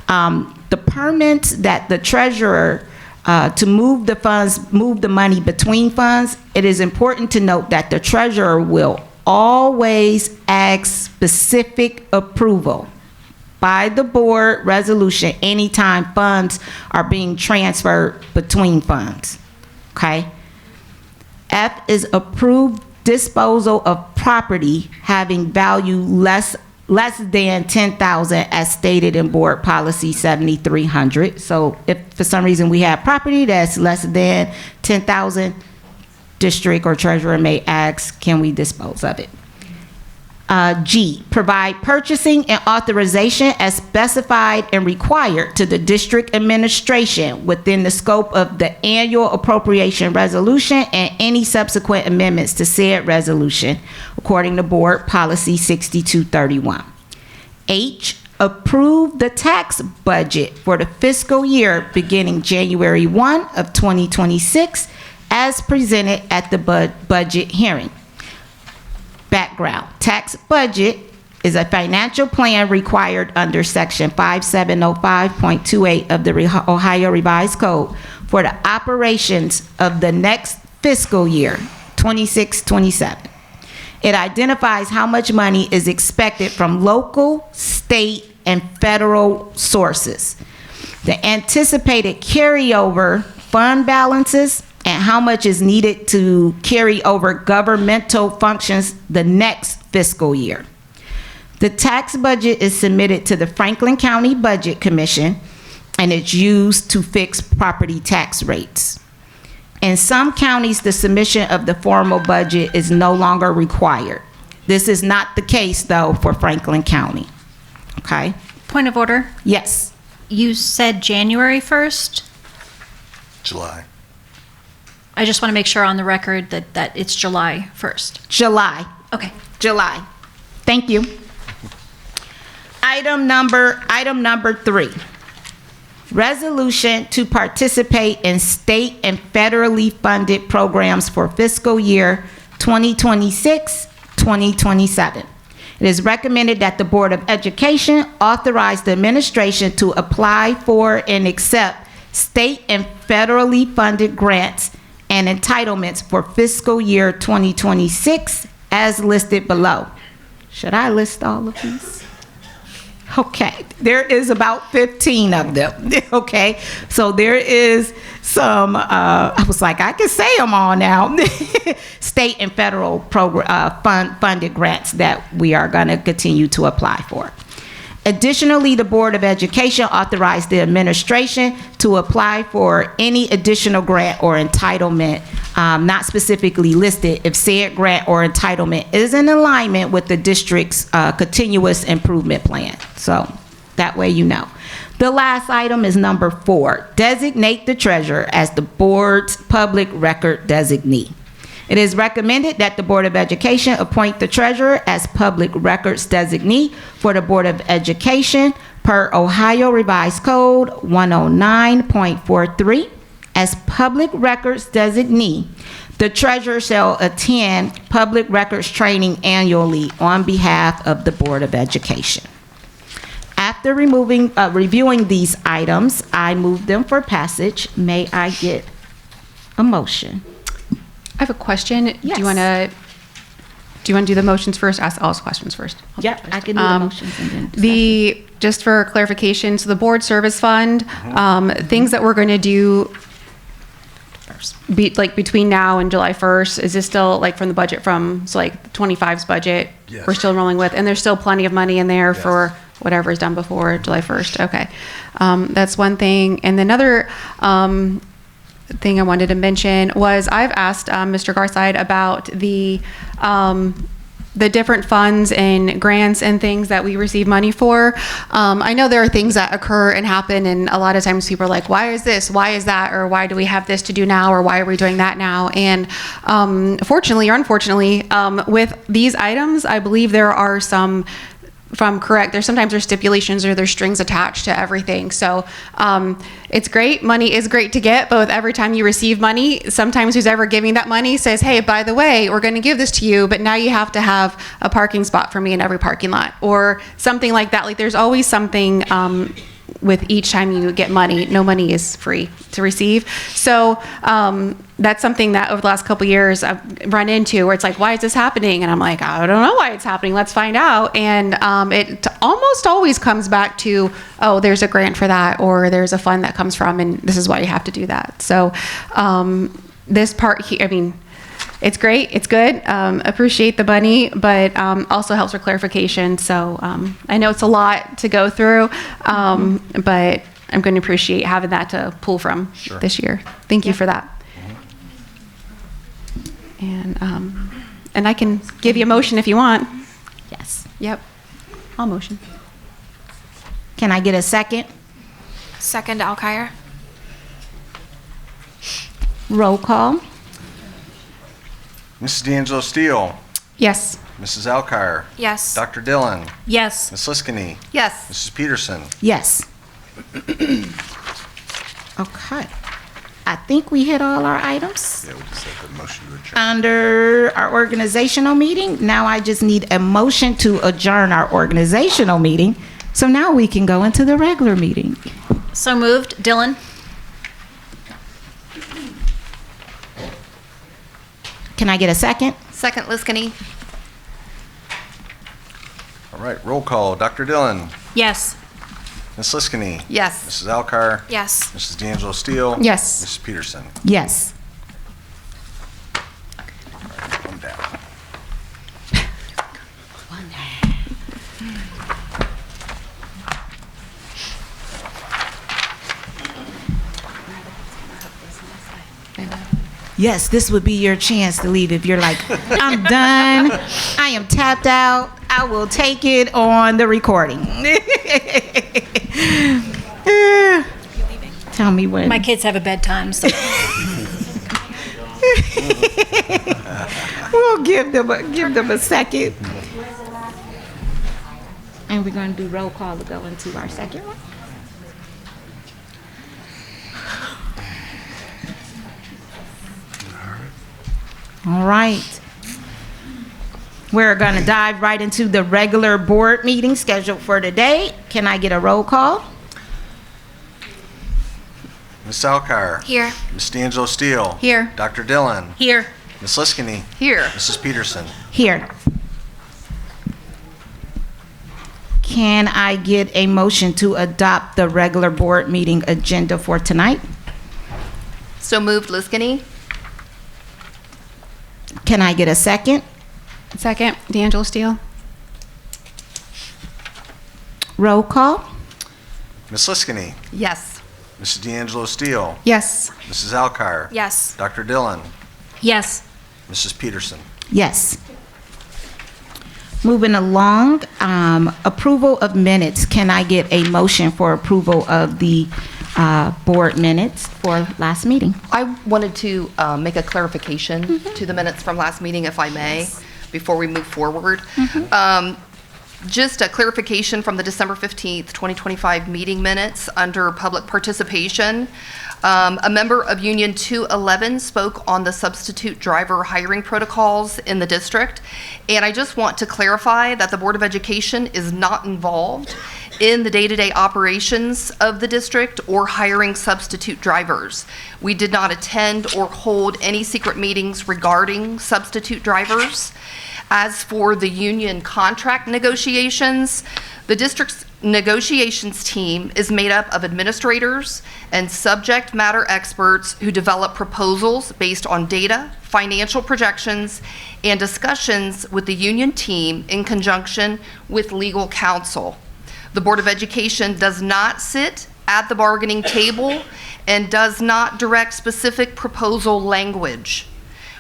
Speaker 4: the permits that the treasurer to move the money between funds. It is important to note that the treasurer will always ask specific approval by the board resolution anytime funds are being transferred between funds. Okay? F is approved disposal of property having value less than 10,000 as stated in board policy 7300. So if for some reason we have property that's less than 10,000, district or treasurer may ask, can we dispose of it? G, provide purchasing and authorization as specified and required to the district administration within the scope of the annual appropriation resolution and any subsequent amendments to said resolution, according to board policy 6231. H, approve the tax budget for the fiscal year beginning January 1 of 2026 as presented at the budget hearing. Background, tax budget is a financial plan required under section 5705.28 of the Ohio Revised Code for the operations of the next fiscal year, 26-27. It identifies how much money is expected from local, state, and federal sources, the anticipated carryover fund balances, and how much is needed to carry over governmental functions the next fiscal year. The tax budget is submitted to the Franklin County Budget Commission, and it's used to fix property tax rates. In some counties, the submission of the formal budget is no longer required. This is not the case, though, for Franklin County. Okay?
Speaker 3: Point of order.
Speaker 4: Yes.
Speaker 3: You said January 1st?
Speaker 2: July.
Speaker 3: I just want to make sure on the record that it's July 1st.
Speaker 4: July.
Speaker 3: Okay.
Speaker 4: July. Thank you. Item number 3. Resolution to participate in state and federally funded programs for fiscal year 2026-2027. It is recommended that the Board of Education authorize the administration to apply for and accept state and federally funded grants and entitlements for fiscal year 2026 as listed below. Should I list all of these? Okay, there is about 15 of them, okay? So there is some, I was like, I can say them all now, state and federal funded grants that we are gonna continue to apply for. Additionally, the Board of Education authorized the administration to apply for any additional grant or entitlement not specifically listed if said grant or entitlement is in alignment with the district's continuous improvement plan. So that way you know. The last item is number 4, designate the treasurer as the board's public record designee. It is recommended that the Board of Education appoint the treasurer as public records designee for the Board of Education per Ohio Revised Code 109.43. As public records designee, the treasurer shall attend public records training annually on behalf of the Board of Education. After reviewing these items, I move them for passage. May I get a motion?
Speaker 1: I have a question.
Speaker 4: Yes.
Speaker 1: Do you want to do the motions first? Ask all those questions first.
Speaker 4: Yep, I can do the motions and then
Speaker 1: The just for clarification, so the board service fund, things that we're going to do between now and July 1st, is this still like from the budget so like 25's budget?
Speaker 2: Yes.
Speaker 1: We're still rolling with, and there's still plenty of money in there for whatever is done before July 1st. Okay. That's one thing. And another thing I wanted to mention was I've asked Mr. Garside about the different funds and grants and things that we receive money for. I know there are things that occur and happen, and a lot of times people are like, why is this? Why is that? Or why do we have this to do now? Or why are we doing that now? And fortunately or unfortunately, with these items, I believe there are some if I'm correct, sometimes there's stipulations or there's strings attached to everything. So it's great. Money is great to get, but with every time you receive money, sometimes who's ever giving that money says, hey, by the way, we're going to give this to you, but now you have to have a parking spot for me in every parking lot or something like that. Like there's always something with each time you get money. No money is free to receive. So that's something that over the last couple of years I've run into where it's like, why is this happening? And I'm like, I don't know why it's happening. Let's find out. And it almost always comes back to, oh, there's a grant for that, or there's a fund that comes from, and this is why you have to do that. So this part here, I mean, it's great. It's good. Appreciate the money, but also helps for clarification. So I know it's a lot to go through, but I'm going to appreciate having that to pull from this year. Thank you for that. And I can give you a motion if you want.
Speaker 4: Yes.
Speaker 1: Yep. I'll motion.
Speaker 4: Can I get a second?
Speaker 6: Second, Alkire.
Speaker 4: Roll call.
Speaker 2: Mrs. D'Angelo Steele,
Speaker 1: Yes.
Speaker 2: Mrs. Alkire,
Speaker 6: Yes.
Speaker 2: Dr. Dillon,
Speaker 3: Yes.
Speaker 2: Ms. Liskini,
Speaker 5: Yes.
Speaker 2: Mrs. Peterson.
Speaker 4: Yes. Okay. I think we hit all our items.
Speaker 2: Yeah, we just have the motion to adjourn.
Speaker 4: Under our organizational meeting, now I just need a motion to adjourn our organizational meeting. So now we can go into the regular meeting.
Speaker 3: So moved. Dylan?
Speaker 4: Can I get a second?
Speaker 5: Second, Liskini.
Speaker 2: All right, roll call. Dr. Dillon,
Speaker 3: Yes.
Speaker 2: Ms. Liskini,
Speaker 5: Yes.
Speaker 2: Mrs. Alkire,
Speaker 6: Yes.
Speaker 2: Mrs. D'Angelo Steele.
Speaker 1: Yes.
Speaker 2: Mrs. Peterson.
Speaker 4: Yes.
Speaker 2: One down.
Speaker 4: Yes, this would be your chance to leave if you're like, I'm done. I am tapped out. I will take it on the recording. Tell me when.
Speaker 3: My kids have a bedtime, so.
Speaker 4: We'll give them a second. And we're going to do roll call to go into our second one. All right. We're going to dive right into the regular board meeting scheduled for today. Can I get a roll call?
Speaker 2: Ms. Alkire.
Speaker 6: Here.
Speaker 2: Ms. D'Angelo Steele.
Speaker 1: Here.
Speaker 2: Dr. Dillon.
Speaker 3: Here.
Speaker 2: Ms. Liskini.
Speaker 5: Here.
Speaker 2: Mrs. Peterson.
Speaker 4: Here. Can I get a motion to adopt the regular board meeting agenda for tonight?
Speaker 5: So moved, Liskini.
Speaker 4: Can I get a second?
Speaker 1: Second, D'Angelo Steele.
Speaker 4: Roll call?
Speaker 2: Ms. Liskini.
Speaker 5: Yes.
Speaker 2: Mrs. D'Angelo Steele.
Speaker 1: Yes.
Speaker 2: Mrs. Alkire.
Speaker 6: Yes.
Speaker 2: Dr. Dillon.
Speaker 3: Yes.
Speaker 2: Mrs. Peterson.
Speaker 4: Yes. Moving along, approval of minutes. Can I get a motion for approval of the board minutes for last meeting?
Speaker 5: I wanted to make a clarification to the minutes from last meeting, if I may, before we move forward. Just a clarification from the December 15th, 2025 meeting minutes under public participation. A member of Union 211 spoke on the substitute driver hiring protocols in the district, and I just want to clarify that the Board of Education is not involved in the day-to-day operations of the district or hiring substitute drivers. We did not attend or hold any secret meetings regarding substitute drivers. As for the union contract negotiations, the district's negotiations team is made up of administrators and subject matter experts who develop proposals based on data, financial projections, and discussions with the union team in conjunction with legal counsel. The Board of Education does not sit at the bargaining table and does not direct specific proposal language.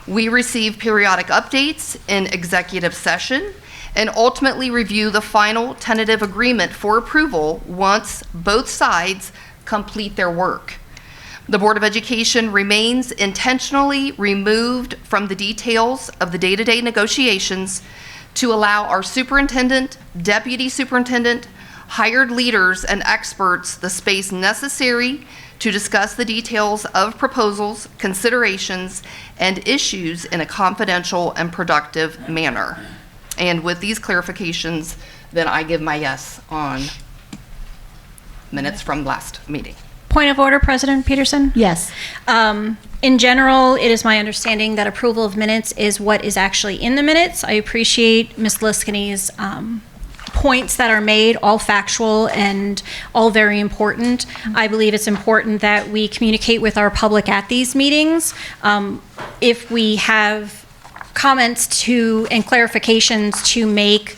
Speaker 5: We receive periodic updates in executive session and ultimately review the final tentative agreement for approval once both sides complete their work. The Board of Education remains intentionally removed from the details of the day-to-day negotiations to allow our superintendent, deputy superintendent, hired leaders, and experts the space necessary to discuss the details of proposals, considerations, and issues in a confidential and productive manner. And with these clarifications, then I give my yes on minutes from last meeting.
Speaker 3: Point of order, President Peterson?
Speaker 4: Yes.
Speaker 3: In general, it is my understanding that approval of minutes is what is actually in the minutes. I appreciate Ms. Liskini's points that are made, all factual and all very important. I believe it's important that we communicate with our public at these meetings. If we have comments to and clarifications to make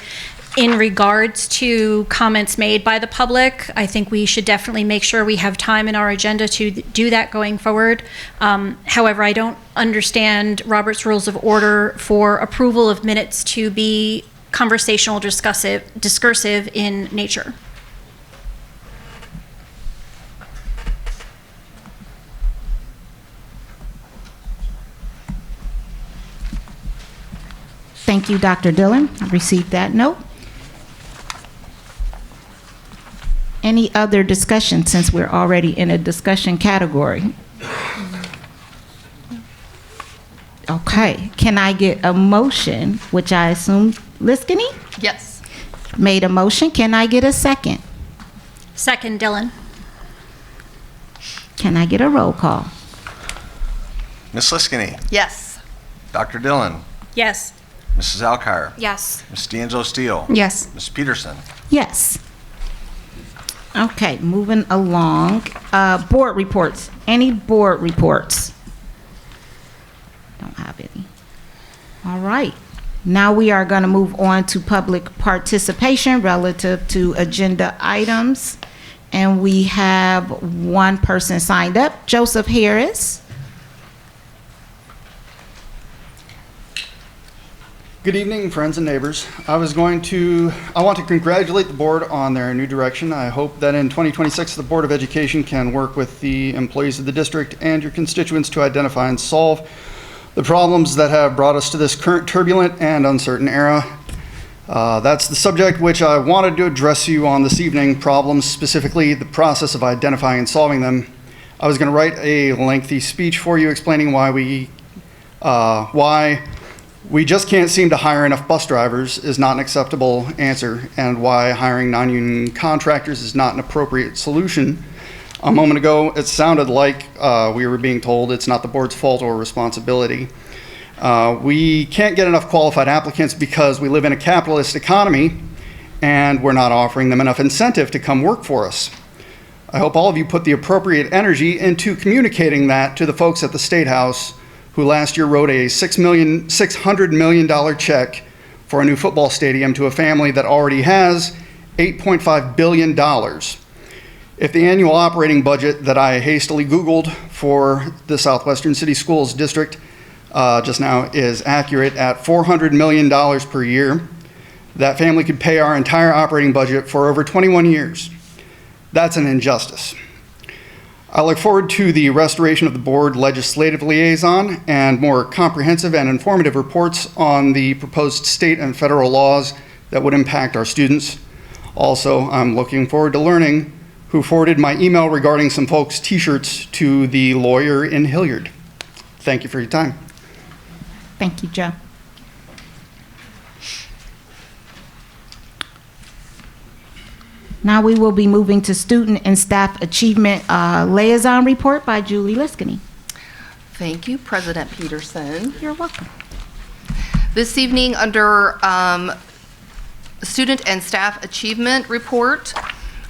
Speaker 3: in regards to comments made by the public, I think we should definitely make sure we have time in our agenda to do that going forward. However, I don't understand Robert's Rules of Order for approval of minutes to be conversational, discursive in nature.
Speaker 4: Thank you, Dr. Dillon. I received that note. Any other discussion, since we're already in a discussion category? Okay, can I get a motion, which I assume Liskini
Speaker 5: Yes.
Speaker 4: made a motion. Can I get a second?
Speaker 3: Second, Dillon.
Speaker 4: Can I get a roll call?
Speaker 2: Ms. Liskini,
Speaker 5: Yes.
Speaker 2: Dr. Dillon,
Speaker 3: Yes.
Speaker 2: Mrs. Alkire,
Speaker 6: Yes.
Speaker 2: Ms. D'Angelo Steele,
Speaker 1: Yes.
Speaker 2: Ms. Peterson.
Speaker 4: Yes. Okay, moving along. Board reports. Any board reports? Don't have any. All right. Now we are going to move on to public participation relative to agenda items. And we have one person signed up, Joseph Harris.
Speaker 9: Good evening, friends and neighbors. I want to congratulate the board on their new direction. I hope that in 2026, the Board of Education can work with the employees of the district and your constituents to identify and solve the problems that have brought us to this current turbulent and uncertain era. That's the subject which I wanted to address you on this evening, problems, specifically the process of identifying and solving them. I was going to write a lengthy speech for you explaining why we just can't seem to hire enough bus drivers is not an acceptable answer, and why hiring non-union contractors is not an appropriate solution. A moment ago, it sounded like we were being told it's not the board's fault or responsibility. We can't get enough qualified applicants because we live in a capitalist economy and we're not offering them enough incentive to come work for us. I hope all of you put the appropriate energy into communicating that to the folks at the State House who last year wrote a $600 million check for a new football stadium to a family that already has $8.5 billion. If the annual operating budget that I hastily Googled for the Southwestern City Schools District just now is accurate at $400 million per year, that family could pay our entire operating budget for over 21 years. That's an injustice. I look forward to the restoration of the board legislative liaison and more comprehensive and informative reports on the proposed state and federal laws that would impact our students. Also, I'm looking forward to learning who forwarded my email regarding some folks' t-shirts to the lawyer in Hilliard. Thank you for your time.
Speaker 4: Thank you, Joe. Now we will be moving to student and staff achievement liaison report by Julie Liskini.
Speaker 5: Thank you, President Peterson.
Speaker 4: You're welcome.
Speaker 5: This evening, under Student and Staff Achievement Report,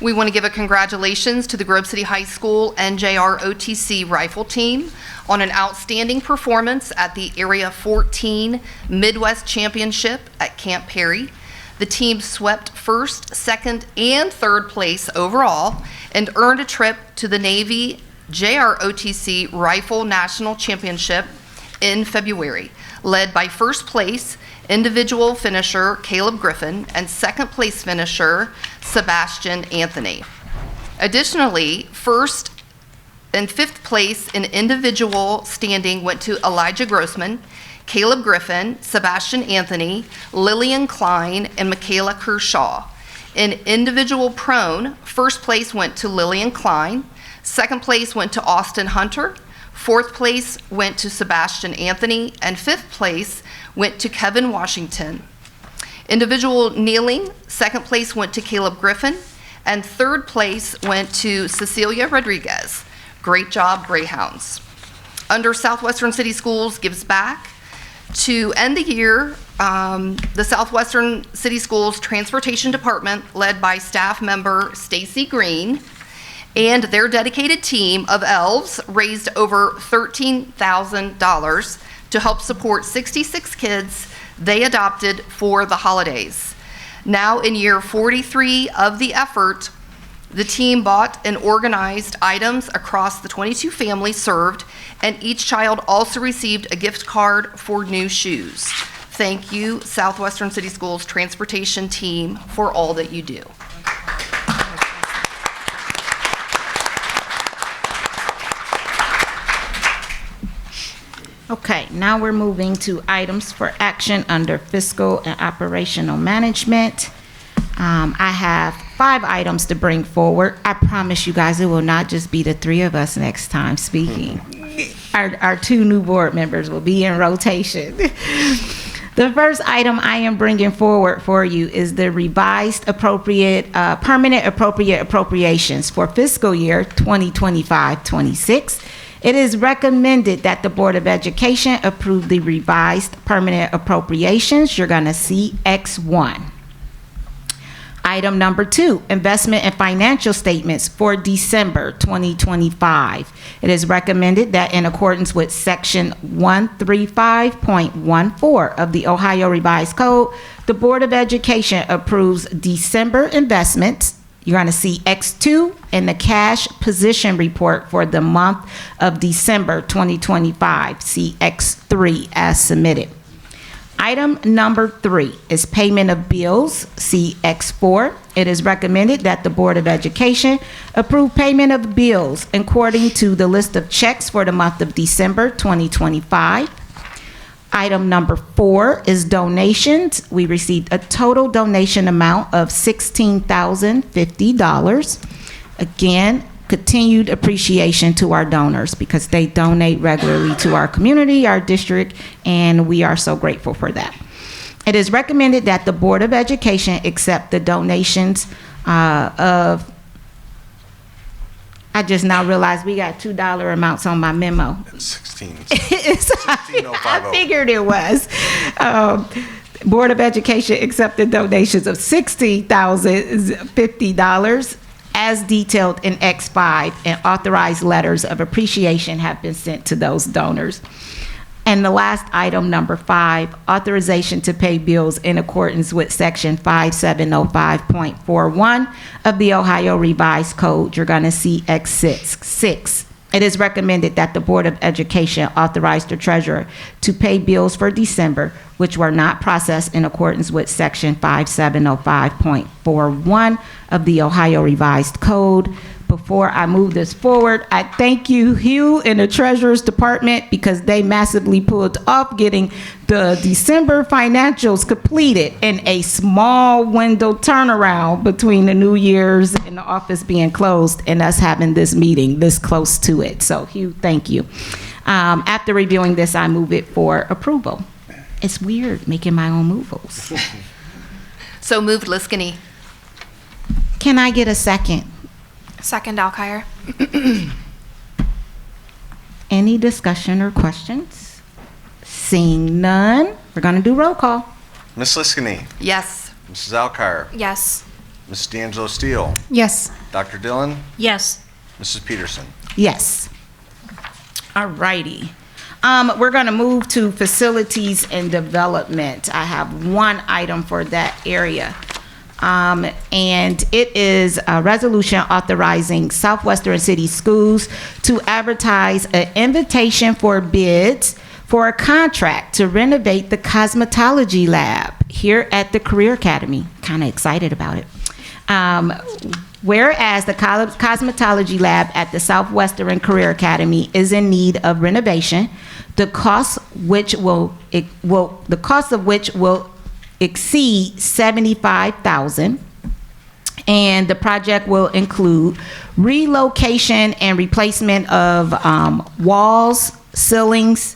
Speaker 5: we want to give a congratulations to the Grove City High School NJROTC Rifle Team on an outstanding performance at the Area 14 Midwest Championship at Camp Perry. The team swept first, second, and third place overall and earned a trip to the Navy JROTC Rifle National Championship in February, led by first place individual finisher Caleb Griffin and second place finisher Sebastian Anthony. Additionally, first and fifth place in individual standing went to Elijah Grossman. Caleb Griffin, Sebastian Anthony, Lillian Klein, and Michaela Kershaw. In individual prone, first place went to Lillian Klein, second place went to Austin Hunter, fourth place went to Sebastian Anthony, and fifth place went to Kevin Washington. Individual kneeling, second place went to Caleb Griffin, and third place went to Cecilia Rodriguez. Great job, Greyhounds. Under Southwestern City Schools Gives Back, to end the year, the Southwestern City Schools Transportation Department, led by staff member Stacy Green, and their dedicated team of elves raised over $13,000 to help support 66 kids they adopted for the holidays. Now in year 43 of the effort, the team bought and organized items across the 22 families served, and each child also received a gift card for new shoes. Thank you, Southwestern City Schools Transportation Team, for all that you do.
Speaker 4: Okay, now we're moving to items for action under fiscal and operational management. I have 5 items to bring forward. I promise you guys it will not just be the 3 of us next time speaking. Our 2 new board members will be in rotation. The first item I am bringing forward for you is the revised permanent appropriations for fiscal year 2025-26. It is recommended that the Board of Education approve the revised permanent appropriations. You're going to see X1. Item number 2, investment and financial statements for December 2025. It is recommended that in accordance with Section 135.14 of the Ohio Revised Code, the Board of Education approves December investments. You're going to see X2 in the cash position report for the month of December 2025. See X3 as submitted. Item number 3 is payment of bills, see X4. It is recommended that the Board of Education approve payment of bills according to the list of checks for the month of December 2025. Item number 4 is donations. We received a total donation amount of $16,050. Again, continued appreciation to our donors because they donate regularly to our community, our district, and we are so grateful for that. It is recommended that the Board of Education accept the donations of, I just now realized we got $2 amounts on my memo.
Speaker 2: It's 16.
Speaker 4: I figured it was. Board of Education accepted donations of $60,050 as detailed in X5, and authorized letters of appreciation have been sent to those donors. And the last item, number 5, authorization to pay bills in accordance with Section 5705.41 of the Ohio Revised Code. You're going to see X6. It is recommended that the Board of Education authorize the treasurer to pay bills for December, which were not processed in accordance with Section 5705.41 of the Ohio Revised Code. Before I move this forward, I thank you, Hugh, and the Treasurer's Department, because they massively pulled off getting the December financials completed in a small window turnaround between the New Year's and the office being closed and us having this meeting this close to it. So, Hugh, thank you. After reviewing this, I move it for approval. It's weird making my own movables.
Speaker 5: So moved, Liskini.
Speaker 4: Can I get a second?
Speaker 6: Second, Alkire.
Speaker 4: Any discussion or questions? Seeing none, we're going to do roll call.
Speaker 2: Ms. Liskini,
Speaker 5: Yes.
Speaker 2: Mrs. Alkire,
Speaker 6: Yes.
Speaker 2: Ms. D'Angelo Steele,
Speaker 1: Yes.
Speaker 2: Dr. Dillon,
Speaker 3: Yes.
Speaker 2: Mrs. Peterson.
Speaker 4: Yes. All righty. We're going to move to facilities and development. I have one item for that area. And it is a resolution authorizing Southwestern City Schools to advertise an invitation for bids for a contract to renovate the cosmetology lab here at the Career Academy. Kind of excited about it. Whereas the cosmetology lab at the Southwestern Career Academy is in need of renovation, the cost of which will exceed $75,000. And the project will include relocation and replacement of walls, ceilings,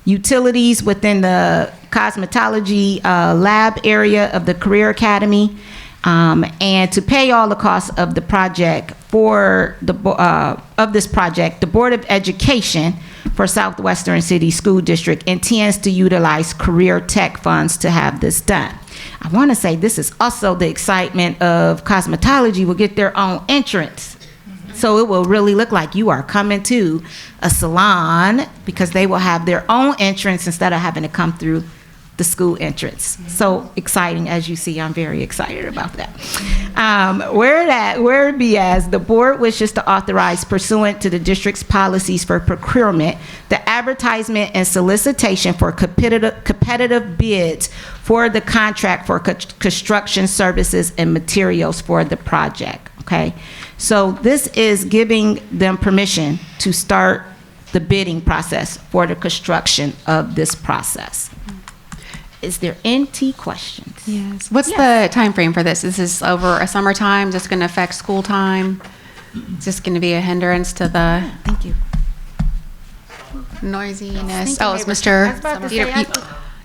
Speaker 4: utilities within the cosmetology lab area of the Career Academy, and to pay all the costs of the project for the Board of Education for Southwestern City School District intends to utilize Career Tech funds to have this done. I want to say this is also the excitement of cosmetology will get their own entrance. So it will really look like you are coming to a salon because they will have their own entrance instead of having to come through the school entrance. So exciting, as you see. I'm very excited about that. Whereas the board wishes to authorize, pursuant to the district's policies for procurement, the advertisement and solicitation for competitive bids for the contract for construction services and materials for the project. Okay, so this is giving them permission to start the bidding process for the construction of this process. Is there any questions?
Speaker 1: Yes. What's the time frame for this? This is over a summertime? Is this going to affect school time? Is this going to be a hindrance to the
Speaker 4: Thank you.
Speaker 1: noisiness?
Speaker 4: I
Speaker 1: Oh,
Speaker 4: was
Speaker 1: it's Mr.
Speaker 4: about to
Speaker 1: Peter-
Speaker 4: say,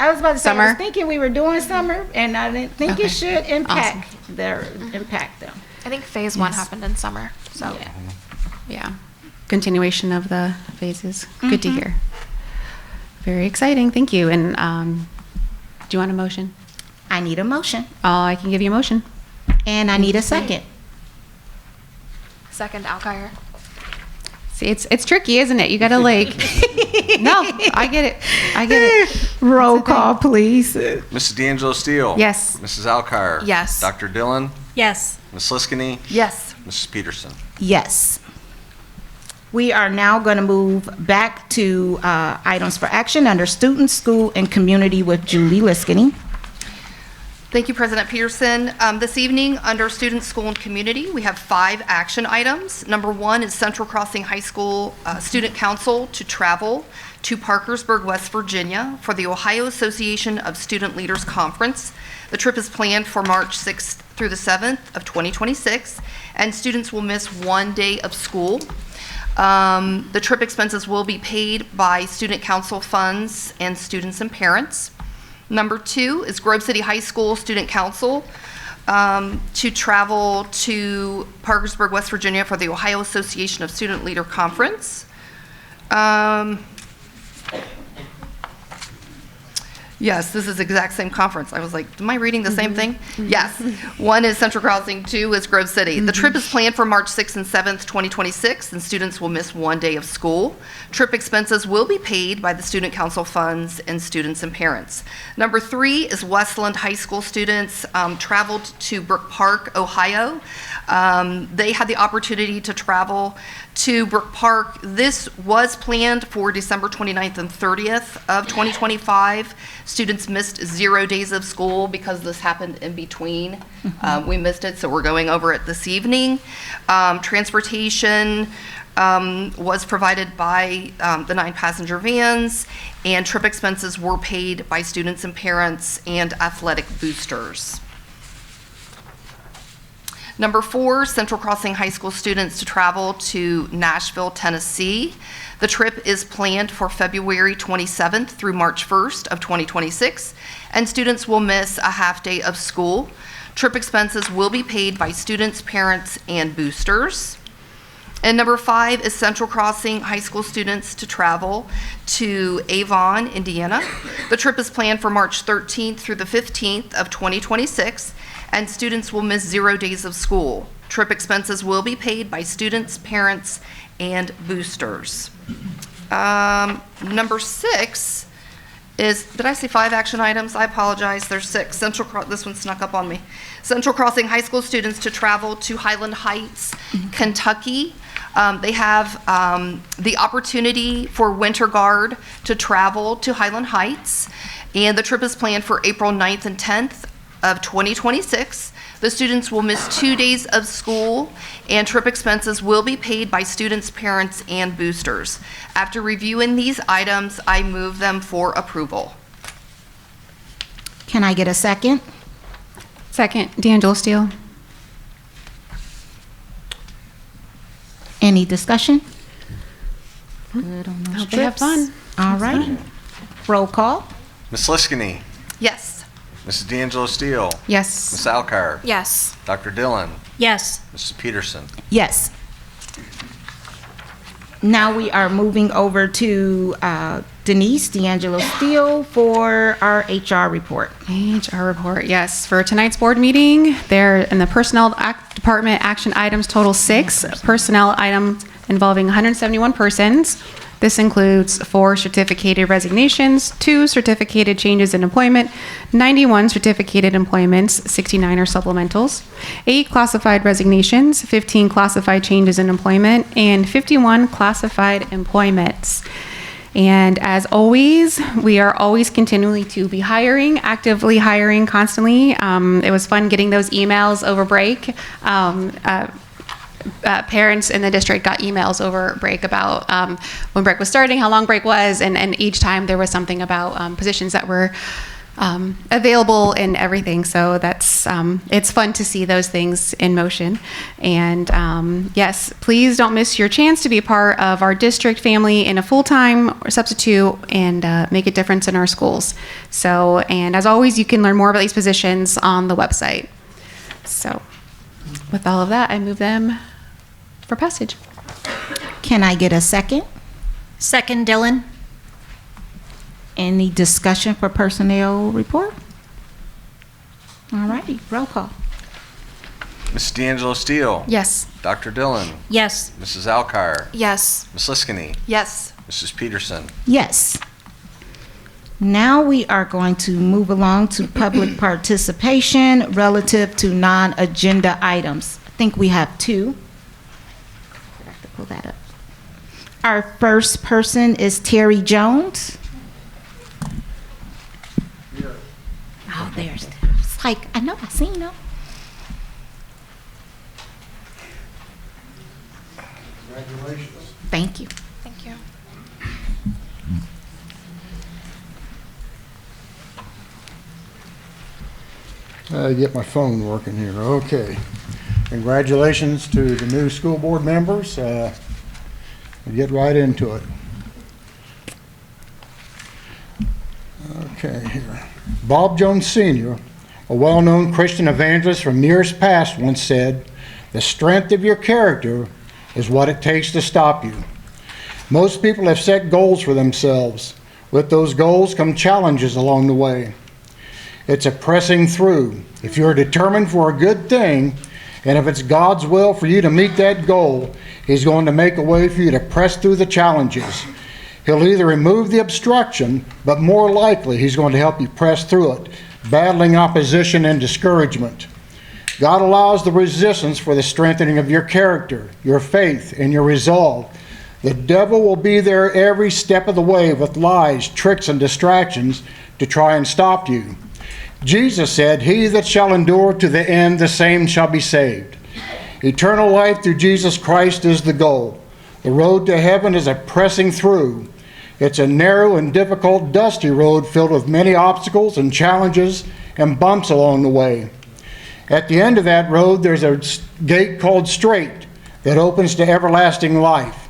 Speaker 4: I was
Speaker 1: Summer?
Speaker 4: thinking we were doing summer, and I didn't think
Speaker 1: Okay.
Speaker 4: it should impact them.
Speaker 6: I think phase 1
Speaker 1: Yes.
Speaker 6: happened in summer, so.
Speaker 4: Yeah.
Speaker 1: Yeah. Continuation of the phases. Good to hear. Very exciting. Thank you. And do you want a motion?
Speaker 4: I need a motion,
Speaker 1: I can give you a motion.
Speaker 4: and I need a second.
Speaker 6: Second, Alkire.
Speaker 1: See, it's tricky, isn't it? You got to no, I get it. I get it.
Speaker 4: Roll call, please.
Speaker 2: Mrs. D'Angelo Steele?
Speaker 1: Yes.
Speaker 2: Mrs. Alkire?
Speaker 6: Yes.
Speaker 2: Dr. Dillon?
Speaker 3: Yes.
Speaker 2: Ms. Liskini?
Speaker 5: Yes.
Speaker 2: Mrs. Peterson?
Speaker 4: Yes. We are now going to move back to items for action under student, school, and community with Julie Liskini.
Speaker 5: Thank you, President Peterson. This evening, under Student, School, and Community, we have 5 action items. Number 1 is Central Crossing High School Student Council to travel to Parkersburg, West Virginia for the Ohio Association of Student Leaders Conference. The trip is planned for March 6th through the 7th of 2026, and students will miss 1 day of school. The trip expenses will be paid by Student Council funds and students and parents. Number 2 is Grove City High School Student Council to travel to Parkersburg, West Virginia for the Ohio Association of Student Leader Conference. Yes, this is the exact same conference. I was like, am I reading the same thing? Yes. 1 is Central Crossing, 2 is Grove City. The trip is planned for March 6th and 7th, 2026, and students will miss 1 day of school. Trip expenses will be paid by the Student Council funds and students and parents. Number 3 is Westland High School students traveled to Brook Park, Ohio. They had the opportunity to travel to Brook Park. This was planned for December 29th and 30th of 2025. Students missed 0 days of school because this happened in between. We missed it, so we're going over it this evening. Transportation was provided by the 9 passenger vans, and trip expenses were paid by students and parents and athletic boosters. Number 4, Central Crossing High School students to travel to Nashville, Tennessee. The trip is planned for February 27th through March 1st of 2026, and students will miss a half day of school. Trip expenses will be paid by students, parents, and boosters. And number 5 is Central Crossing High School students to travel to Avon, Indiana. The trip is planned for March 13th through the 15th of 2026, and students will miss 0 days of school. Trip expenses will be paid by students, parents, and boosters. Number 6 is, did I say 5 action items? I apologize, there's 6. This one snuck up on me. Central Crossing High School students to travel to Highland Heights, Kentucky. They have the opportunity for Winter Guard to travel to Highland Heights, and the trip is planned for April 9th and 10th of 2026. The students will miss 2 days of school, and trip expenses will be paid by students, parents, and boosters. After reviewing these items, I move them for approval.
Speaker 4: Can I get a second?
Speaker 1: Second, D'Angelo Steele.
Speaker 4: Any discussion? Good on those
Speaker 1: Hope they have
Speaker 4: trips.
Speaker 1: fun.
Speaker 4: All right. Roll call.
Speaker 2: Ms. Liskini,
Speaker 5: Yes.
Speaker 2: Mrs. D'Angelo Steele,
Speaker 1: Yes.
Speaker 2: Ms. Alcar,
Speaker 6: Yes.
Speaker 2: Dr. Dillon,
Speaker 3: Yes.
Speaker 2: Mrs. Peterson.
Speaker 4: Yes. Now we are moving over to Denise D'Angelo Steele for our HR report.
Speaker 1: HR report, yes. For tonight's board meeting, there in the Department action items total 6 personnel items involving 171 persons. This includes 4 certificated resignations, 2 certificated changes in employment, 91 certificated employments, 69 are supplementals, 8 classified resignations, 15 classified changes in employment, and 51 classified employments. And as always, we are always continually to be hiring, actively hiring constantly. It was fun getting those emails over break. Parents in the district got emails over break about when break was starting, how long break was, and each time there was something about positions that were available and everything. So that's it's fun to see those things in motion. And yes, please don't miss your chance to be a part of our district family in a full-time or substitute and make a difference in our schools. So, and as always, you can learn more about these positions on the website. So with all of that, I move them for passage.
Speaker 4: Can I get a second?
Speaker 3: Second, Dillon.
Speaker 4: Any discussion for personnel report? All righty, roll call.
Speaker 2: Mrs. D'Angelo Steele,
Speaker 1: Yes.
Speaker 2: Dr. Dillon,
Speaker 3: Yes.
Speaker 2: Mrs. Alcar,
Speaker 6: Yes.
Speaker 2: Ms. Liskini,
Speaker 5: Yes.
Speaker 2: Mrs. Peterson.
Speaker 4: Yes. Now we are going to move along to public participation relative to non-agenda items. I think we have 2. I have to pull that up. Our first person is Terry Jones. Oh, there's, it's like, I know, I seen him.
Speaker 10: Congratulations.
Speaker 4: Thank you.
Speaker 6: Thank you.
Speaker 10: Get my phone working here. Okay. Congratulations to the new school board members. We'll get right into it. Okay, here. Bob Jones Sr., a well-known Christian evangelist from years past, once said, "The strength of your character is what it takes to stop you." Most people have set goals for themselves. With those goals come challenges along the way. It's a pressing through. If you're determined for a good thing, and if it's God's will for you to meet that goal, He's going to make a way for you to press through the challenges. He'll either remove the obstruction, but more likely He's going to help you press through it, battling opposition and discouragement. God allows the resistance for the strengthening of your character, your faith, and your resolve. The devil will be there every step of the way with lies, tricks, and distractions to try and stop you. Jesus said, "He that shall endure to the end, the same shall be saved." Eternal life through Jesus Christ is the goal. The road to heaven is a pressing through. It's a narrow and difficult, dusty road filled with many obstacles and challenges and bumps along the way. At the end of that road, there's a gate called Straight that opens to everlasting life.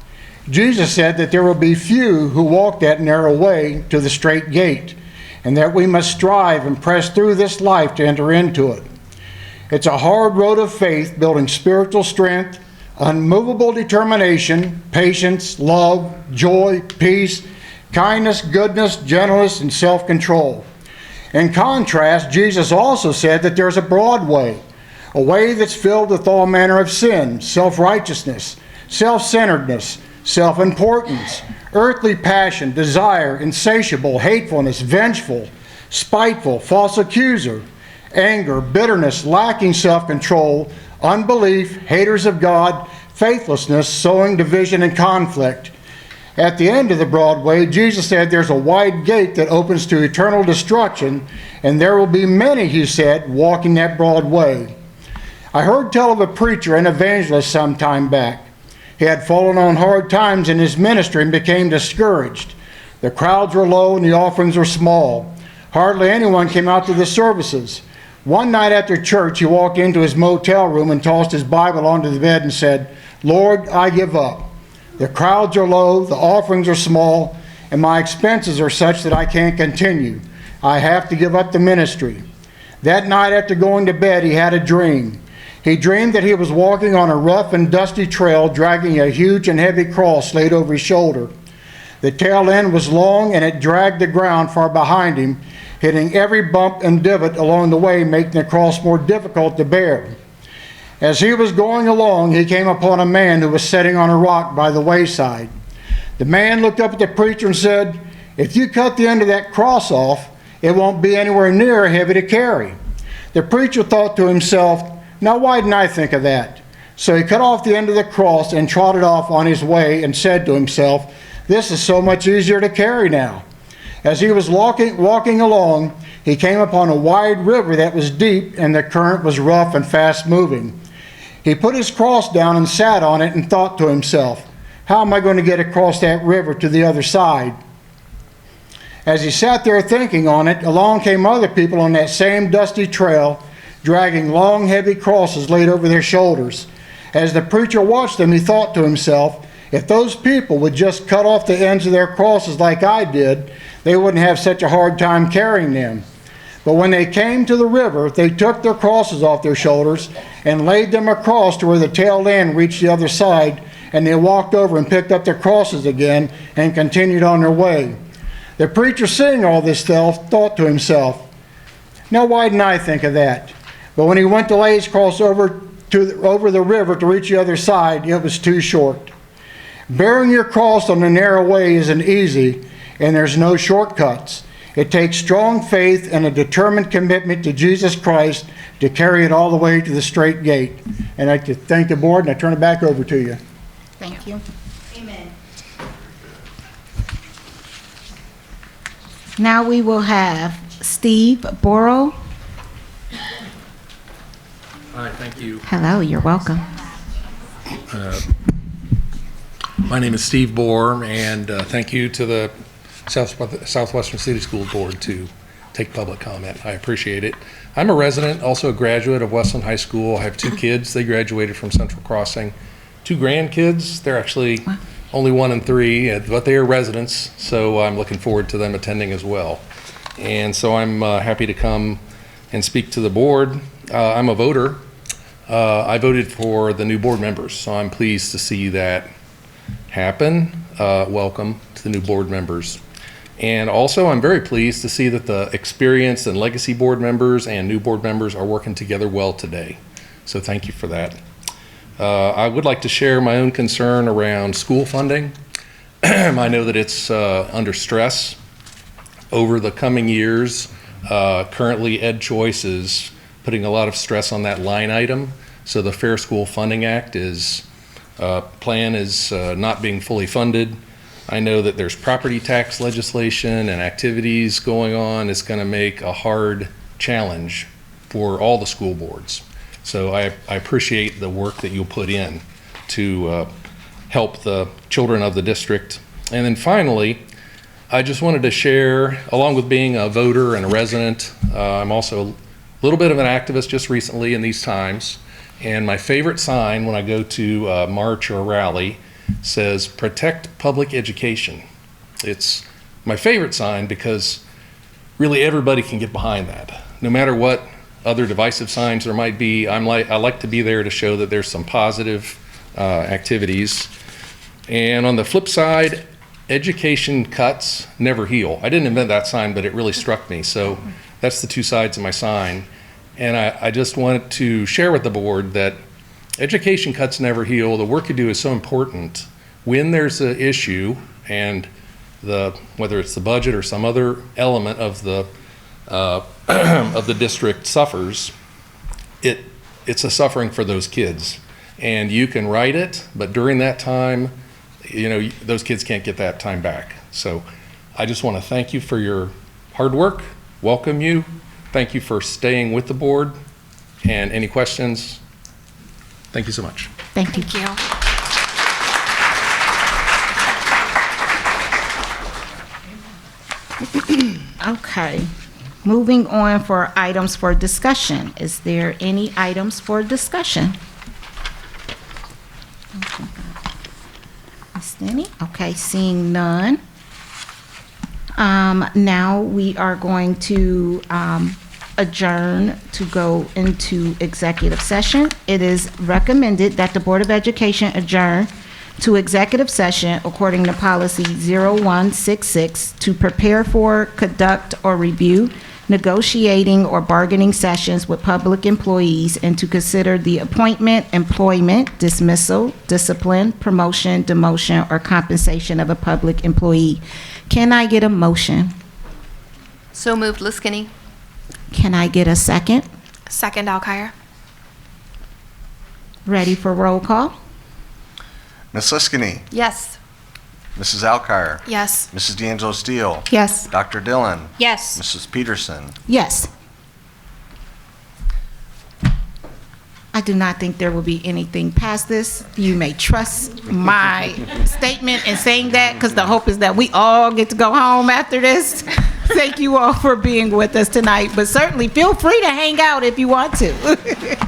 Speaker 10: Jesus said that there will be few who walk that narrow way to the straight gate, and that we must strive and press through this life to enter into it. It's a hard road of faith, building spiritual strength, unmovable determination, patience, love, joy, peace, kindness, goodness, gentleness, and self-control. In contrast, Jesus also said that there's a broad way, a way that's filled with all manner of sin, self-righteousness, self-centeredness, self-importance, earthly passion, desire, insatiable, hatefulness, vengeful, spiteful, false accuser, anger, bitterness, lacking self-control, unbelief, haters of God, faithlessness, sowing division and conflict. At the end of the broad way, Jesus said there's a wide gate that opens to eternal destruction, and there will be many, He said, walking that broad way. I heard tell of a preacher and evangelist some time back. He had fallen on hard times in his ministry and became discouraged. The crowds were low and the offerings were small. Hardly anyone came out to the services. One night after church, he walked into his motel room and tossed his Bible onto the bed and said, "Lord, I give up. The crowds are low, the offerings are small, and my expenses are such that I can't continue. I have to give up the ministry." That night after going to bed, he had a dream. He dreamed that he was walking on a rough and dusty trail, dragging a huge and heavy cross laid over his shoulder. The tail end was long and it dragged the ground far behind him, hitting every bump and divot along the way, making the cross more difficult to bear. As he was going along, he came upon a man who was sitting on a rock by the wayside. The man looked up at the preacher and said, "If you cut the end of that cross off, it won't be anywhere near heavy to carry." The preacher thought to himself, "Now why didn't I think of that?" So he cut off the end of the cross and trotted off on his way and said to himself, "This is so much easier to carry now." As he was walking along, he came upon a wide river that was deep and the current was rough and fast moving. He put his cross down and sat on it and thought to himself, "How am I going to get across that river to the other side?" As he sat there thinking on it, along came other people on that same dusty trail, dragging long, heavy crosses laid over their shoulders. As the preacher watched them, he thought to himself, "If those people would just cut off the ends of their crosses like I did, they wouldn't have such a hard time carrying them." But when they came to the river, they took their crosses off their shoulders and laid them across to where the tail end reached the other side, and they walked over and picked up their crosses again and continued on their way. The preacher, seeing all this stuff, thought to himself, "Now why didn't I think of that?" But when he went to lay his cross over the river to reach the other side, it was too short. Bearing your cross on the narrow way isn't easy, and there's no shortcuts. It takes strong faith and a determined commitment to Jesus Christ to carry it all the way to the straight gate. And I'd like to thank the board, and I turn it back over to you.
Speaker 4: Thank you. Amen. Now we will have Steve Borrow.
Speaker 11: Hi, thank you.
Speaker 4: Hello, you're welcome.
Speaker 11: My name is Steve Bohr, and thank you to the Southwestern City School Board to take public comment. I appreciate it. I'm a resident, also a graduate of Westland High School. I have 2 kids. They graduated from Central Crossing. 2 grandkids. They're actually only 1 and 3, but they are residents, so I'm looking forward to them attending as well. And so I'm happy to come and speak to the board. I'm a voter. I voted for the new board members, so I'm pleased to see that happen. Welcome to the new board members. And also, I'm very pleased to see that the experienced and legacy board members and new board members are working together well today. So thank you for that. I would like to share my own concern around school funding. I know that it's under stress over the coming years. Currently, EdChoice is putting a lot of stress on that line item. So the Fair School Funding Act plan is not being fully funded. I know that there's property tax legislation and activities going on. It's going to make a hard challenge for all the school boards. So I appreciate the work that you'll put in to help the children of the district. And then finally, I just wanted to share, along with being a voter and a resident, I'm also a little bit of an activist just recently in these times. And my favorite sign when I go to a march or a rally says, "Protect public education." It's my favorite sign because really everybody can get behind that. No matter what other divisive signs there might be, I like to be there to show that there's some positive activities. And on the flip side, education cuts never heal. I didn't invent that sign, but it really struck me. So that's the 2 sides of my sign. And I just wanted to share with the board that education cuts never heal. The work you do is so important. When there's an issue, and whether it's the budget or some other element of the of the district suffers, it's a suffering for those kids. And you can write it, but during that time, those kids can't get that time back. So I just want to thank you for your hard work, welcome you. Thank you for staying with the board, and any questions, Thank you so much.
Speaker 4: Thank you.
Speaker 6: Thank you.
Speaker 4: Okay, moving on for items for discussion. Is there any items for discussion? Ms. Denny? Okay, seeing none. Now we are going to adjourn to go into executive session. It is recommended that the Board of Education adjourn to executive session according to policy 0166 to prepare for, conduct, or review negotiating or bargaining sessions with public employees and to consider the appointment, employment, dismissal, discipline, promotion, demotion, or compensation of a public employee. Can I get a motion?
Speaker 5: So moved, Liskini.
Speaker 4: Can I get a second?
Speaker 6: Second, Alkire.
Speaker 4: Ready for roll call?
Speaker 2: Ms. Liskini,
Speaker 5: Yes.
Speaker 2: Mrs. Alkire,
Speaker 6: Yes.
Speaker 2: Mrs. D'Angelo Steele,
Speaker 4: Yes.
Speaker 2: Dr. Dillon,
Speaker 3: Yes.
Speaker 2: Mrs. Peterson.
Speaker 4: Yes. I do not think there will be anything past this. You may trust my statement in saying that, because the hope is that we all get to go home after this. Thank you all for being with us tonight, but certainly feel free to hang out if you want to.